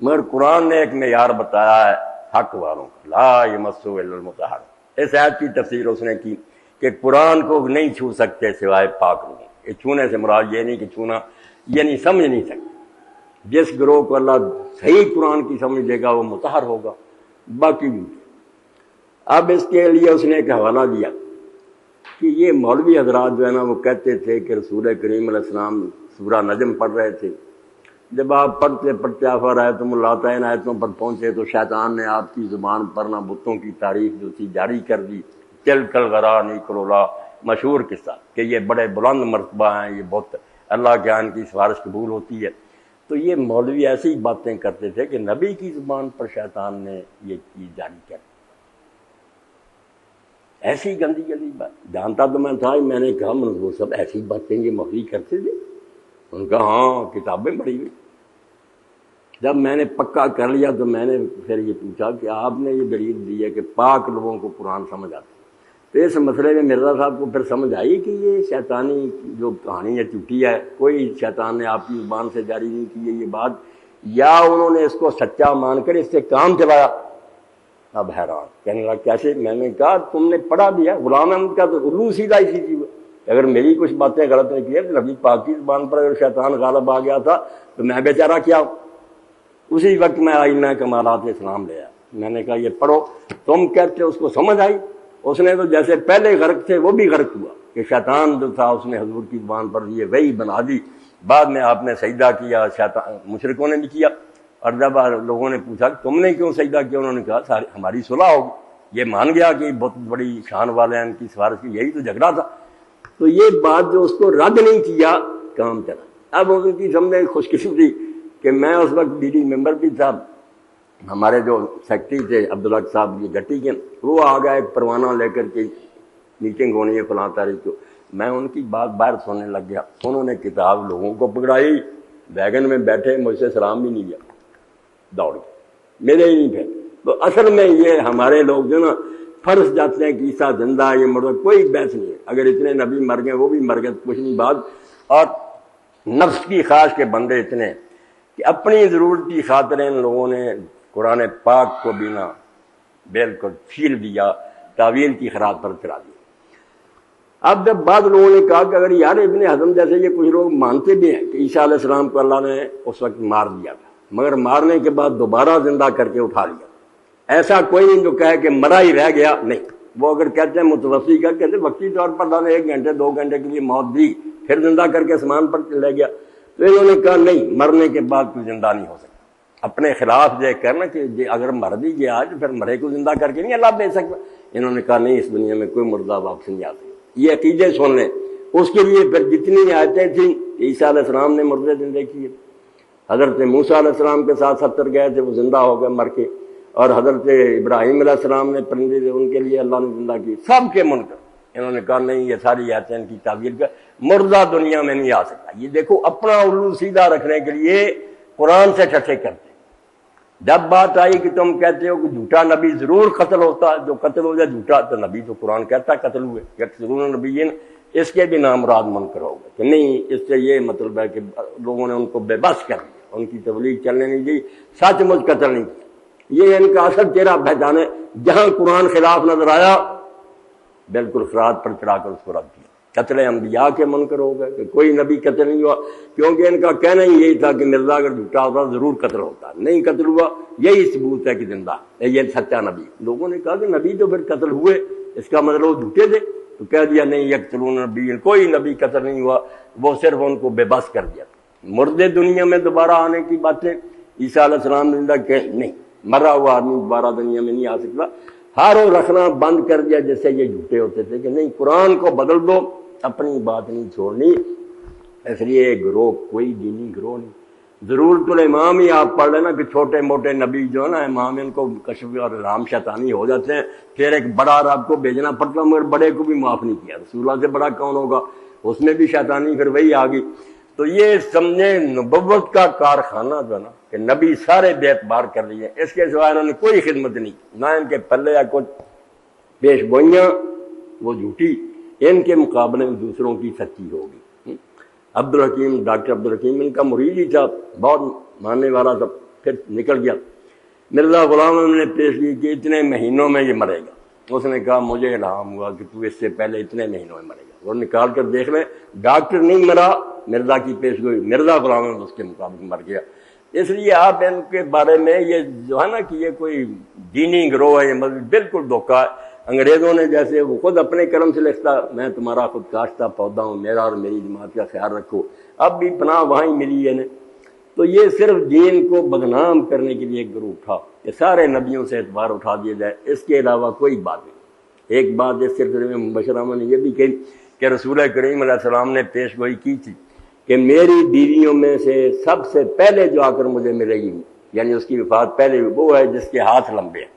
مگر قرآن نے ایک معیار بتایا ہے حق والوں کا، لا یمسہ الا المطہرون۔ اس آیت کی تفسیر اس نے کی کہ قرآن کو نہیں چھو سکتے سوائے پاک لوگ۔ یہ چھونے سے مراد یہ نہیں کہ چھونا، یعنی سمجھ نہیں سکتے۔ جس گروہ کو اللہ صحیح قرآن کی سمجھ دے گا وہ مطہر ہوگا، باقی بھی۔ اب اس کے لیے اس نے ایک حوالہ دیا کہ یہ مولوی حضرات جو ہے نا وہ کہتے تھے کہ رسول کریم علیہ السلام سورہ نجم پڑھ رہے تھے، جب آپ پڑھتے پڑھتے افرأیتم اللات ان آیتوں پر پہنچے تو شیطان نے آپ کی زبان پر نہ بتوں کی تعریف جو تھی جاری کر دی، تلک الغرانی کلولا، مشہور قصہ کہ یہ بڑے بلند مرتبہ ہیں، یہ بت اللہ کے ان کی سفارش قبول ہوتی ہے۔ تو یہ مولوی ایسی باتیں کرتے تھے کہ نبی کی زبان پر شیطان نے یہ چیز جاری کر دی، ایسی گندی گندی بات۔ جانتا تو میں تھا، میں نے کہا منظور صاحب ایسی باتیں یہ مولوی کرتے تھے؟ ان کا ہاں کتابیں پڑھی ہوئی۔ جب میں نے پکا کر لیا تو میں نے پھر یہ پوچھا کہ آپ نے یہ دلیل دی ہے کہ پاک لوگوں کو قرآن سمجھ آتا ہے، تو اس مسئلے میں مرزا صاحب کو پھر سمجھ آئی کہ یہ شیطانی جو کہانی ہے جھوٹی ہے، کوئی شیطان نے آپ کی زبان سے جاری نہیں کی ہے یہ بات، یا انہوں نے اس کو سچا مان کر اس سے کام چلایا؟ اب حیران کہنے لگا کیسے؟ میں نے کہا تم نے پڑھا بھی ہے، غلام احمد کا تو الو سیدھا اسی چیز، اگر میری کچھ باتیں غلط نہیں کی ہے تو نبی پاک کی زبان پر اگر شیطان غالب آ گیا تھا تو میں بیچارہ کیا ہوں؟ اسی وقت میں آئینہ کمالات اسلام لے آیا، میں نے کہا یہ پڑھو، تم کہتے اس کو سمجھ آئی؟ اس نے تو جیسے پہلے غرق تھے وہ بھی غرق ہوا کہ شیطان جو تھا اس نے حضور کی زبان پر یہ وہی بنا دی بعد میں آپ نے سجدہ کیا، شیطان مشرکوں نے بھی کیا، اور جب لوگوں نے پوچھا کہ تم نے کیوں سجدہ کیا، انہوں نے کہا ہماری صلح ہوگی، یہ مان گیا کہ بہت بڑی شان والے ہیں، ان کی سفارش کی، یہی تو جھگڑا تھا۔ تو یہ بات جو اس کو رد نہیں کیا، کام چلا۔ اب ان کی سمجھے خوش قسمتی کہ میں اس وقت بی ڈی ممبر بھی تھا، ہمارے جو سیکرٹری تھے عبدالحق صاحب یہ گٹی کے، وہ آ گئے ایک پروانہ لے کر کے میٹنگ ہونی ہے فلاں تاریخ کو، میں ان کی بات باہر سننے لگ گیا، انہوں نے کتاب لوگوں کو پکڑائی، ویگن میں بیٹھے، مجھ سے سلام بھی نہیں کیا، دوڑ گئے، میرے ہی نہیں تھے۔ تو اصل میں یہ ہمارے لوگ جو نا فرض جاتے ہیں کہ عیسیٰ زندہ ہے، یہ مردہ، کوئی بحث نہیں ہے، اگر اتنے نبی مر گئے وہ بھی مر گئے، کچھ نہیں بات۔ اور نفس کی خواہش کے بندے اتنے کہ اپنی ضرورت کی خاطر ان لوگوں نے قرآن پاک کو بھی نہ بالکل چھیل دیا، تعویل کی خراب پر چلا دیا۔ اب جب بعض لوگوں نے کہا کہ اگر یار ابن حزم جیسے یہ کچھ لوگ مانتے بھی ہیں کہ عیسیٰ علیہ السلام کو اللہ نے اس وقت مار دیا تھا، مگر مارنے کے بعد دوبارہ زندہ کر کے اٹھا لیا، ایسا کوئی نہیں جو کہے کہ مرا ہی رہ گیا، نہیں۔ وہ اگر کہتے ہیں متوسط کا، کہتے وقتی طور پر اللہ نے 1 گھنٹے 2 گھنٹے کے لیے موت دی، پھر زندہ کر کے آسمان پر لے گیا، تو انہوں نے کہا نہیں، مرنے کے بعد کوئی زندہ نہیں ہو سکتا۔ اپنے خلاف یہ کرنا کہ اگر مر بھی گیا آج پھر مرے کو زندہ کر کے نہیں اللہ بھیج سکتا۔ انہوں نے کہا نہیں، اس دنیا میں کوئی مردہ واپس نہیں آتا۔ یہ عقیدے سن لیں۔ اس کے لیے پھر جتنی آیتیں تھیں، عیسیٰ علیہ السلام نے مردے زندے کیے، حضرت موسیٰ علیہ السلام کے ساتھ 70 گئے تھے، وہ زندہ ہو گئے مر کے، اور حضرت ابراہیم علیہ السلام نے پرندے تھے، ان کے لیے اللہ نے زندہ کی، سب کے منکر۔ انہوں نے کہا نہیں، یہ ساری آیتیں ان کی تعویل کا، مردہ دنیا میں نہیں آ سکتا۔ یہ دیکھو اپنا الو سیدھا رکھنے کے لیے قرآن سے ٹھٹھے کرتے۔ جب بات آئی کہ تم کہتے ہو کہ جھوٹا نبی ضرور قتل ہوتا، جو قتل ہو جائے جھوٹا، تو نبی تو قرآن کہتا قتل ہوئے، یقتلون نبیین، اس کے بھی نام مراد منکر ہو گئے کہ نہیں، اس سے یہ مطلب ہے کہ لوگوں نے ان کو بے بس کر دیا، ان کی تبلیغ چلنے نہیں دی، سچ مچ قتل نہیں کیا۔ یہ ان کا اصل چہرہ پہچانے، جہاں قرآن خلاف نظر آیا بالکل خراج پر چڑھا کر اس کو رد کیا۔ قتل انبیاء کے منکر ہو گئے کہ کوئی نبی قتل نہیں ہوا، کیونکہ ان کا کہنا ہی یہی تھا کہ مرزا اگر جھوٹا ہوتا ضرور قتل ہوتا، نہیں قتل ہوا، یہی ثبوت ہے کہ زندہ ہے، یہ سچا نبی۔ لوگوں نے کہا کہ نبی تو پھر قتل ہوئے، اس کا مطلب وہ جھوٹے تھے، تو کہہ دیا نہیں، یقتلون نبی، کوئی نبی قتل نہیں ہوا، وہ صرف ان کو بے بس کر دیا۔ مردے دنیا میں دوبارہ آنے کی باتیں عیسیٰ علیہ السلام زندہ کہ نہیں، مرا ہوا آدمی دوبارہ دنیا میں نہیں آ سکتا۔ ہارو رکھنا بند کر دیا، جیسے یہ جھوٹے ہوتے تھے کہ نہیں قرآن کو بدل دو، اپنی بات نہیں چھوڑنی۔ اس لیے گروہ کوئی دینی گروہ نہیں۔ ضرورت الامام ہی آپ پڑھ لینا کہ چھوٹے موٹے نبی جو ہے نا امام، ان کو کشف اور رام شیطانی ہو جاتے ہیں، پھر ایک بڑا رب کو بھیجنا پڑتا، مگر بڑے کو بھی معاف نہیں کیا۔ رسول اللہ سے بڑا کون ہوگا؟ اس میں بھی شیطانی پھر وہی آ گئی۔ تو یہ سمجھے نبوت کا کارخانہ جو ہے نا کہ نبی سارے بے اعتبار کر لیے، اس کے سوائے انہوں نے کوئی خدمت نہیں کی، نہ ان کے پلے یا کچھ پیش گوئیاں وہ جھوٹی، ان کے مقابلے میں دوسروں کی سچی ہوگی۔ عبدالحکیم، ڈاکٹر عبدالحکیم ان کا مرید ہی تھا، بہت ماننے والا تھا، پھر نکل گیا۔ مرزا غلام احمد نے پیش کی کہ اتنے مہینوں میں یہ مرے گا۔ اس نے کہا مجھے الہام ہوا کہ تو اس سے پہلے اتنے مہینوں میں مرے گا، وہ نکال کر دیکھ لیں، ڈاکٹر نہیں مرا، مرزا کی پیش گوئی، مرزا غلام احمد اس کے مطابق مر گیا۔ اس لیے آپ ان کے بارے میں یہ جو ہے نا کہ یہ کوئی دینی گروہ ہے، یہ بالکل دھوکہ ہے۔ انگریزوں نے جیسے وہ خود اپنے کرم سے لکھتا میں تمہارا خود کاشتہ پودا ہوں، میرا اور میری جماعت کا خیال رکھو، اب بھی پناہ وہاں ہی ملی ہے۔ تو یہ صرف دین کو بدنام کرنے کے لیے ایک گروہ تھا کہ سارے نبیوں سے اعتبار اٹھا دیا جائے، اس کے علاوہ کوئی بات نہیں۔ ایک بات اس سلسلے میں مبشر احمد نے یہ بھی کہی کہ رسول کریم علیہ السلام نے پیش گوئی کی تھی کہ میری بیویوں میں سے سب سے پہلے جو آ کر مجھے ملے گی، یعنی اس کی وفات پہلے، وہ ہے جس کے ہاتھ لمبے ہیں۔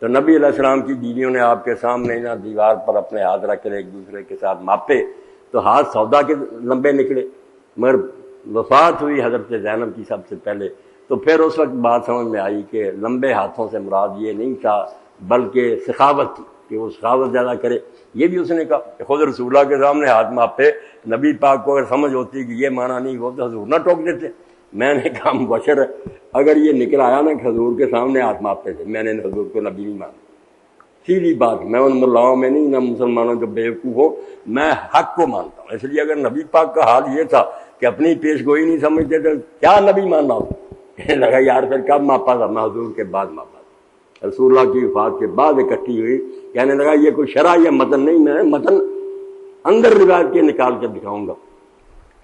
تو نبی علیہ السلام کی بیویوں نے آپ کے سامنے نا دیوار پر اپنے ہاتھ رکھ کر ایک دوسرے کے ساتھ ماپے تو ہاتھ سودا کے لمبے نکلے، مگر وفات ہوئی حضرت زینب کی سب سے پہلے۔ تو پھر اس وقت بات سمجھ میں آئی کہ لمبے ہاتھوں سے مراد یہ نہیں تھا بلکہ سخاوت تھی، کہ وہ سخاوت زیادہ کرے۔ یہ بھی اس نے کہا کہ خود رسول اللہ کے سامنے ہاتھ ماپے، نبی پاک کو اگر سمجھ ہوتی کہ یہ معنی نہیں وہ تو حضور نہ ٹوک دیتے۔ میں نے کہا مبشر ہے، اگر یہ نکل آیا نا کہ حضور کے سامنے ہاتھ ماپتے تھے، میں نے حضور کو نبی نہیں مانا۔ سیدھی بات، میں ان ملاؤں میں نہیں، نہ مسلمانوں کے بیوقوف ہو، میں حق کو مانتا ہوں۔ اس لیے اگر نبی پاک کا حال یہ تھا کہ اپنی پیش گوئی نہیں سمجھتے تو کیا نبی ماننا ہو؟ کہنے لگا یار پھر کب ماپا تھا؟ میں حضور کے بعد ماپا تھا، رسول اللہ کی وفات کے بعد اکٹھی ہوئی۔ کہنے لگا یہ کوئی شرح یا متن نہیں، میں متن اندر روایت کے نکال کے دکھاؤں گا۔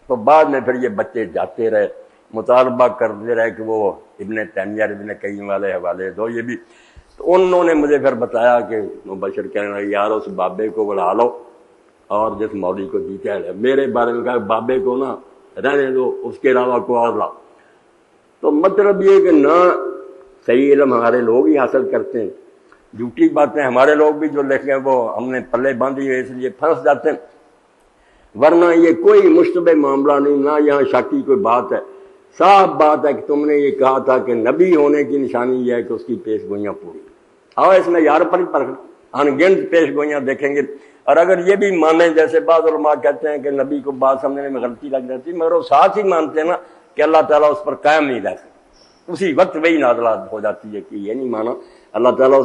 تو بعد میں پھر یہ بچے جاتے رہے، مطالبہ کرتے رہے کہ وہ ابن تیمیہ ابن قیم والے حوالے دو، یہ بھی۔ تو انہوں نے مجھے پھر بتایا کہ مبشر کہنے لگے یار اس بابے کو بلا لو اور جس مولوی کو جیتا ہے، میرے بارے میں کہا بابے کو نہ رہنے دو، اس کے علاوہ کو اور لاؤ۔ تو مطلب یہ کہ نہ صحیح علم ہمارے لوگ ہی حاصل کرتے ہیں، جھوٹی باتیں ہمارے لوگ بھی جو لکھیں وہ ہم نے پلے باندھی ہوئی، اس لیے پھنس جاتے ہیں، ورنہ یہ کوئی مشتبہ معاملہ نہیں، نہ یہاں شک کی کوئی بات ہے، صاف بات ہے کہ تم نے یہ کہا تھا کہ نبی ہونے کی نشانی یہ ہے کہ اس کی پیش گوئیاں پوری، اور اس میں یار پر ہی پر ان گنت پیش گوئیاں دیکھیں گے۔ اور اگر یہ بھی مانیں جیسے بعض علماء کہتے ہیں کہ نبی کو بات سمجھنے میں غلطی لگ جاتی، مگر وہ ساتھ ہی مانتے ہیں نا کہ اللہ تعالیٰ اس پر قائم نہیں رہ سکتا، اسی وقت وہی نازلہ ہو جاتی ہے کہ یہ نہیں مانا اللہ تعالیٰ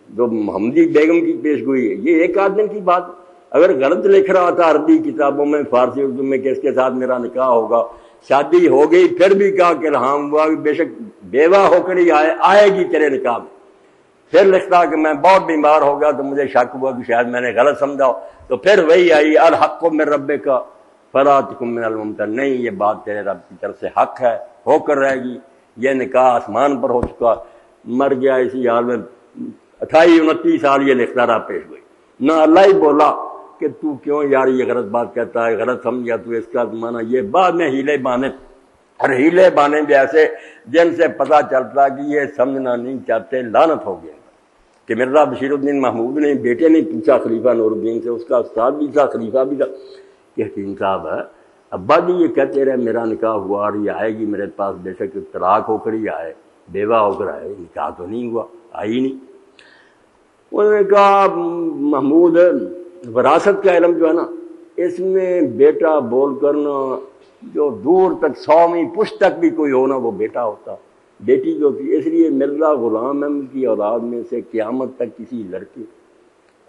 جو محمدی بیگم کی پیش گوئی ہے یہ ایک آدھ دن کی بات، اگر غلط لکھ رہا تھا عربی کتابوں میں فارسی اردو میں کہ اس کے ساتھ میرا نکاح ہوگا، شادی ہو گئی، پھر بھی کہا کہ ہاں ہوا بے شک بیوہ ہو کر ہی آئے گی تیرے نکاح میں، پھر لکھتا کہ میں بہت بیمار ہو گیا تو مجھے شک ہوا کہ شاید میں نے غلط سمجھا، تو پھر وہی آئی الحق من ربک فلا تکن من الممترین، نہیں یہ بات تیرے رب کی طرف سے حق ہے، ہو کر رہے گی، یہ نکاح آسمان پر ہو چکا، مر گیا اسی حال میں 28-29 سال یہ لکھتا رہا پیش گوئی، نہ اللہ ہی بولا کہ تو کیوں یار یہ غلط بات کہتا ہے، غلط سمجھ گیا تو اس کا مانا، یہ بعد میں ہیلے بانے، اور ہیلے بانے بھی ایسے جن سے پتہ چلتا کہ یہ سمجھنا نہیں چاہتے، لعنت ہو گیا کہ مرزا بشیر الدین محمود نے بیٹے نے پوچھا خلیفہ نور الدین سے، اس کا استاد بھی تھا خلیفہ بھی تھا، کہ حکیم صاحب ہے ابا جی یہ کہتے رہے میرا نکاح ہوا اور یہ آئے گی میرے پاس، بے شک طلاق ہو کر ہی آئے، بیوہ ہو کر آئے، نکاح تو نہیں ہوا، آئی نہیں۔ انہوں نے کہا محمود وراثت کا علم جو ہے نا اس میں بیٹا بول کرنا جو دور تک 100ویں پشت تک بھی کوئی ہونا وہ بیٹا ہوتا، بیٹی جو تھی، اس لیے مرزا غلام احمد کی اولاد میں سے قیامت تک کسی لڑکی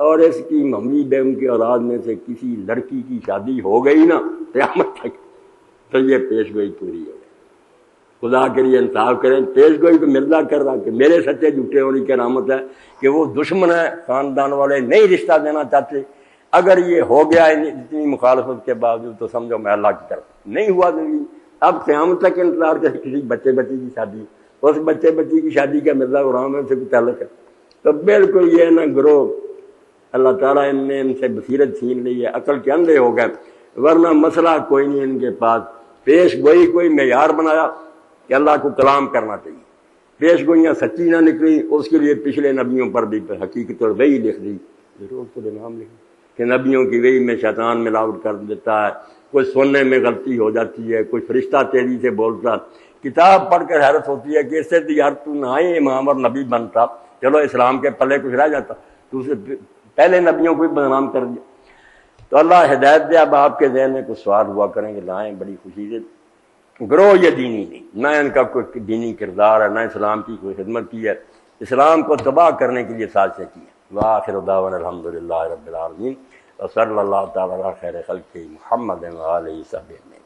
اور اس کی محمدی بیگم کی اولاد میں سے کسی لڑکی کی شادی ہو گئی نا قیامت تک تو یہ پیش گوئی پوری ہو گئی۔ خدا کے لیے انصاف کریں، پیش گوئی تو مرزا کر رہا کہ میرے سچے جھوٹے ہونے کی علامت ہے کہ وہ دشمن ہے، خاندان والے نہیں رشتہ دینا چاہتے، اگر یہ ہو گیا اتنی مخالفت کے باوجود تو سمجھو میں اللہ کی طرف نہیں ہوا زندگی، اب قیامت تک انتظار کرے کسی بچے بچی کی شادی، اس بچے بچی کی شادی کا مرزا غلام سے کوئی تعلق ہے؟ تو بالکل یہ نہ گروہ اللہ تعالیٰ نے ان سے بصیرت چھین لی ہے، عقل کے اندھے ہو گئے، ورنہ مسئلہ کوئی نہیں ان کے پاس، پیش گوئی کوئی معیار بنایا کہ اللہ کو کلام کرنا چاہیے، پیش گوئیاں سچی نہ نکلی اس کے لیے پچھلے نبیوں پر بھی حقیقت اور وہی لکھ دی، ضرور تو نام لکھ کہ نبیوں کی وہی میں شیطان ملاوٹ کر دیتا ہے، کوئی سننے میں غلطی ہو جاتی ہے، کوئی فرشتہ تیزی سے بولتا، کتاب پڑھ کر حیرت ہوتی ہے کہ اس سے تو یار تو نہ ہی امام اور نبی بنتا، چلو اسلام کے پلے کچھ رہ جاتا، تو اسے پہلے نبیوں کو بھی بدنام کر دیا۔ تو اللہ ہدایت دے، اب آپ کے ذہن میں کچھ سوال ہوا کریں گے، لائیں بڑی خوشی سے، گروہ یہ دینی نہیں، نہ ان کا کوئی دینی کردار ہے، نہ اسلام کی کوئی خدمت کی ہے، اسلام کو تباہ کرنے کے لیے سازشیں کی ہیں۔ وآخر دعوانا الحمدللہ رب العالمین وصلی اللہ تعالی علی خیر خلقہ محمد وآلہ وصحبہ اجمعین۔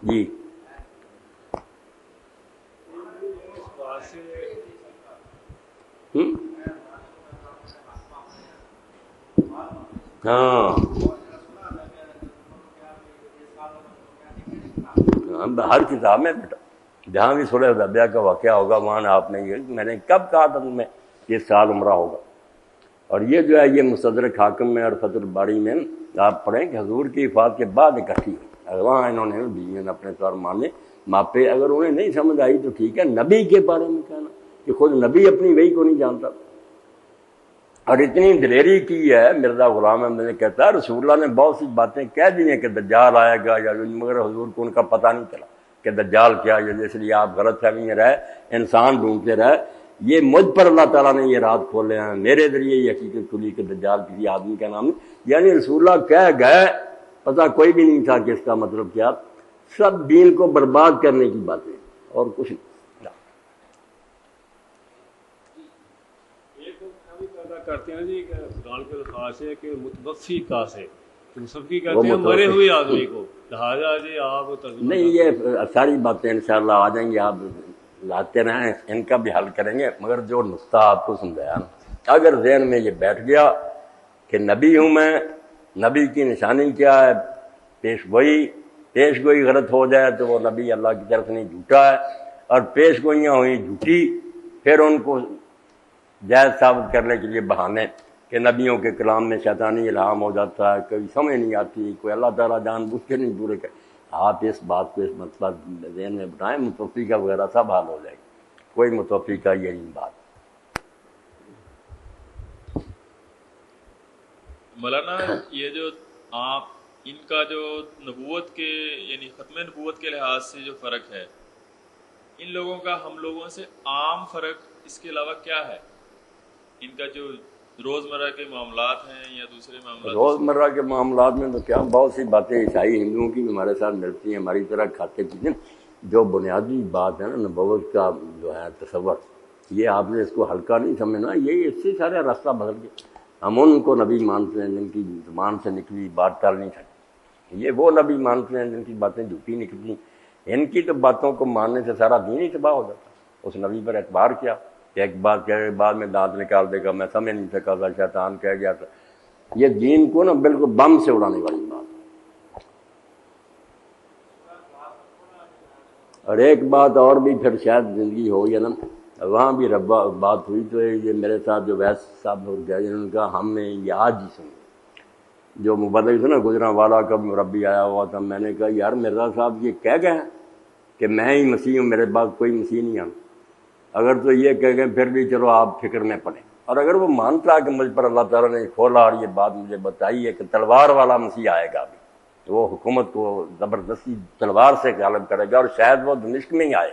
جی ہاں ہر کتاب میں بیٹا جہاں بھی صلح حدیبیہ کا واقعہ ہوگا وہاں آپ نے یہ میں نے کب کہا تھا تمہیں یہ سال عمرہ ہوگا، اور یہ جو ہے یہ مستدرک حاکم میں اور فتح الباری میں آپ پڑھیں کہ حضور کی وفات کے بعد اکٹھی ہوئی، وہاں انہوں نے بیویوں نے اپنے طور مانے ماپے، اگر انہیں نہیں سمجھ آئی تو ٹھیک ہے، نبی کے بارے میں کہنا کہ خود نبی اپنی وحی کو نہیں جانتا، اور اتنی دلیری کی ہے مرزا غلام احمد نے کہتا ہے رسول اللہ نے بہت سی باتیں کہہ دی ہیں کہ دجال آئے گا یا مگر حضور کو ان کا پتہ نہیں چلا کہ دجال کیا ہے، اس لیے آپ غلط فہمی میں رہے، انسان ڈھونڈتے رہے، یہ مجھ پر اللہ تعالیٰ نے یہ راز کھولے ہیں، میرے ذریعے یہ حقیقت کھلی کہ دجال کسی آدمی کا نام ہے، یعنی رسول اللہ کہہ گئے، پتہ کوئی بھی نہیں تھا کہ اس کا مطلب کیا، سب دین کو برباد کرنے کی باتیں اور کچھ نہیں۔ کرتے ہیں جی قرآن کے الفاظ ہے کہ متوفی کا سے سب کی کہتے ہیں مرے ہوئے آدمی کو، لہٰذا جی آپ نہیں یہ ساری باتیں انشاءاللہ آ جائیں گی، آپ لاتے رہیں، ان کا بھی حل کریں گے، مگر جو نقطہ آپ کو سمجھایا نا اگر ذہن میں یہ بیٹھ گیا کہ نبی ہوں میں نبی کی نشانی کیا ہے؟ پیش گوئی غلط ہو جائے تو وہ نبی اللہ کی طرف نہیں، جھوٹا ہے، اور پیش گوئیاں ہوئی جھوٹی، پھر ان کو جائز ثابت کرنے کے لیے بہانے کہ نبیوں کے کلام میں شیطانی الہام ہو جاتا ہے، کبھی سمجھ نہیں آتی، کوئی اللہ تعالیٰ جان بوجھ کے نہیں پورے کر. آپ اس بات کو اس مطلب ذہن میں بنائیں، متوفیقہ وغیرہ سب حل ہو جائے گی، کوئی متوفیقہ یہ نہیں بات. مولانا یہ جو آپ ان کا جو نبوت کے یعنی ختم نبوت کے لحاظ سے جو فرق ہے ان لوگوں کا ہم لوگوں سے عام فرق اس کے علاوہ کیا ہے؟ ان کا جو روزمرہ کے معاملات ہیں یا دوسرے معاملات؟ روزمرہ کے معاملات میں تو کیا بہت سی باتیں عیسائی ہندوؤں کی بھی ہمارے ساتھ ملتی ہیں، ہماری طرح کھاتے پیتے. جو بنیادی بات ہے نا نبوت کا جو ہے تصور، یہ آپ نے اس کو ہلکا نہیں سمجھنا، یہی اس سے سارا راستہ بدل گیا. ہم ان کو نبی مانتے ہیں جن کی زبان سے نکلی بات ٹال نہیں سکتی، یہ وہ نبی مانتے ہیں جن کی باتیں جھوٹی نکلی. ان کی تو باتوں کو ماننے سے سارا دین ہی تباہ ہو جاتا. اس نبی پر اعتبار کیا کہ ایک بات کہے بعد میں دانت نکال دے گا، میں سمجھ نہیں سکا تھا، شیطان کہہ گیا تھا. یہ دین کو نا بالکل بم سے اڑانے والی بات. اور ایک بات اور بھی پھر شاید زندگی ہو یا نا، وہاں بھی ربا بات ہوئی تو یہ میرے ساتھ جو ویس صاحب ہو گیا جنہوں نے کہا ہم نے یہ آج ہی سنی. جو مبلغ تھا نا گجرا والا کا مربی آیا ہوا تھا، میں نے کہا یار مرزا صاحب یہ کہہ گئے ہیں کہ میں ہی مسیح ہوں، میرے بعد کوئی مسیح نہیں آنا. اگر تو یہ کہہ گئے پھر بھی چلو آپ فکر میں پڑیں. اور اگر وہ مانتا کہ مجھ پر اللہ تعالیٰ نے کھولا اور یہ بات مجھے بتائی ہے کہ تلوار والا مسیح آئے گا ابھی، تو وہ حکومت کو زبردستی تلوار سے غالب کرے گا، اور شاید وہ دمشق میں ہی آئے.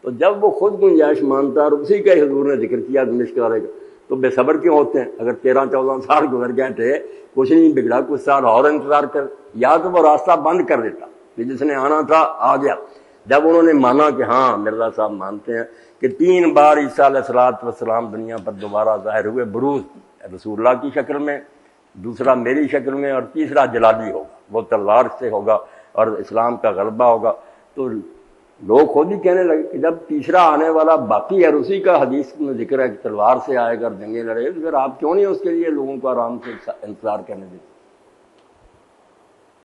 تو جب وہ خود گنجائش مانتا اور اسی کا حضور نے ذکر کیا دمشق والے کا، تو بے صبر کیوں ہوتے ہیں؟ اگر 13-14 سال گزر گئے تھے، کچھ نہیں بگڑا، کچھ سال اور انتظار کر، یا تو وہ راستہ بند کر دیتا کہ جس نے آنا تھا آ گیا. جب انہوں نے مانا کہ ہاں مرزا صاحب مانتے ہیں کہ 3 بار عیسیٰ علیہ السلام دنیا پر دوبارہ ظاہر ہوئے، بروز رسول اللہ کی شکل میں، دوسرا میری شکل میں، اور تیسرا جلالی ہوگا، وہ تلوار سے ہوگا اور اسلام کا غلبہ ہوگا. تو لوگ خود ہی کہنے لگے کہ جب تیسرا آنے والا باقی ہے اور اسی کا حدیث میں ذکر ہے کہ تلوار سے آئے گا اور جنگیں لڑے گا، تو پھر آپ کیوں نہیں اس کے لیے لوگوں کو آرام سے انتظار کرنے دیتے؟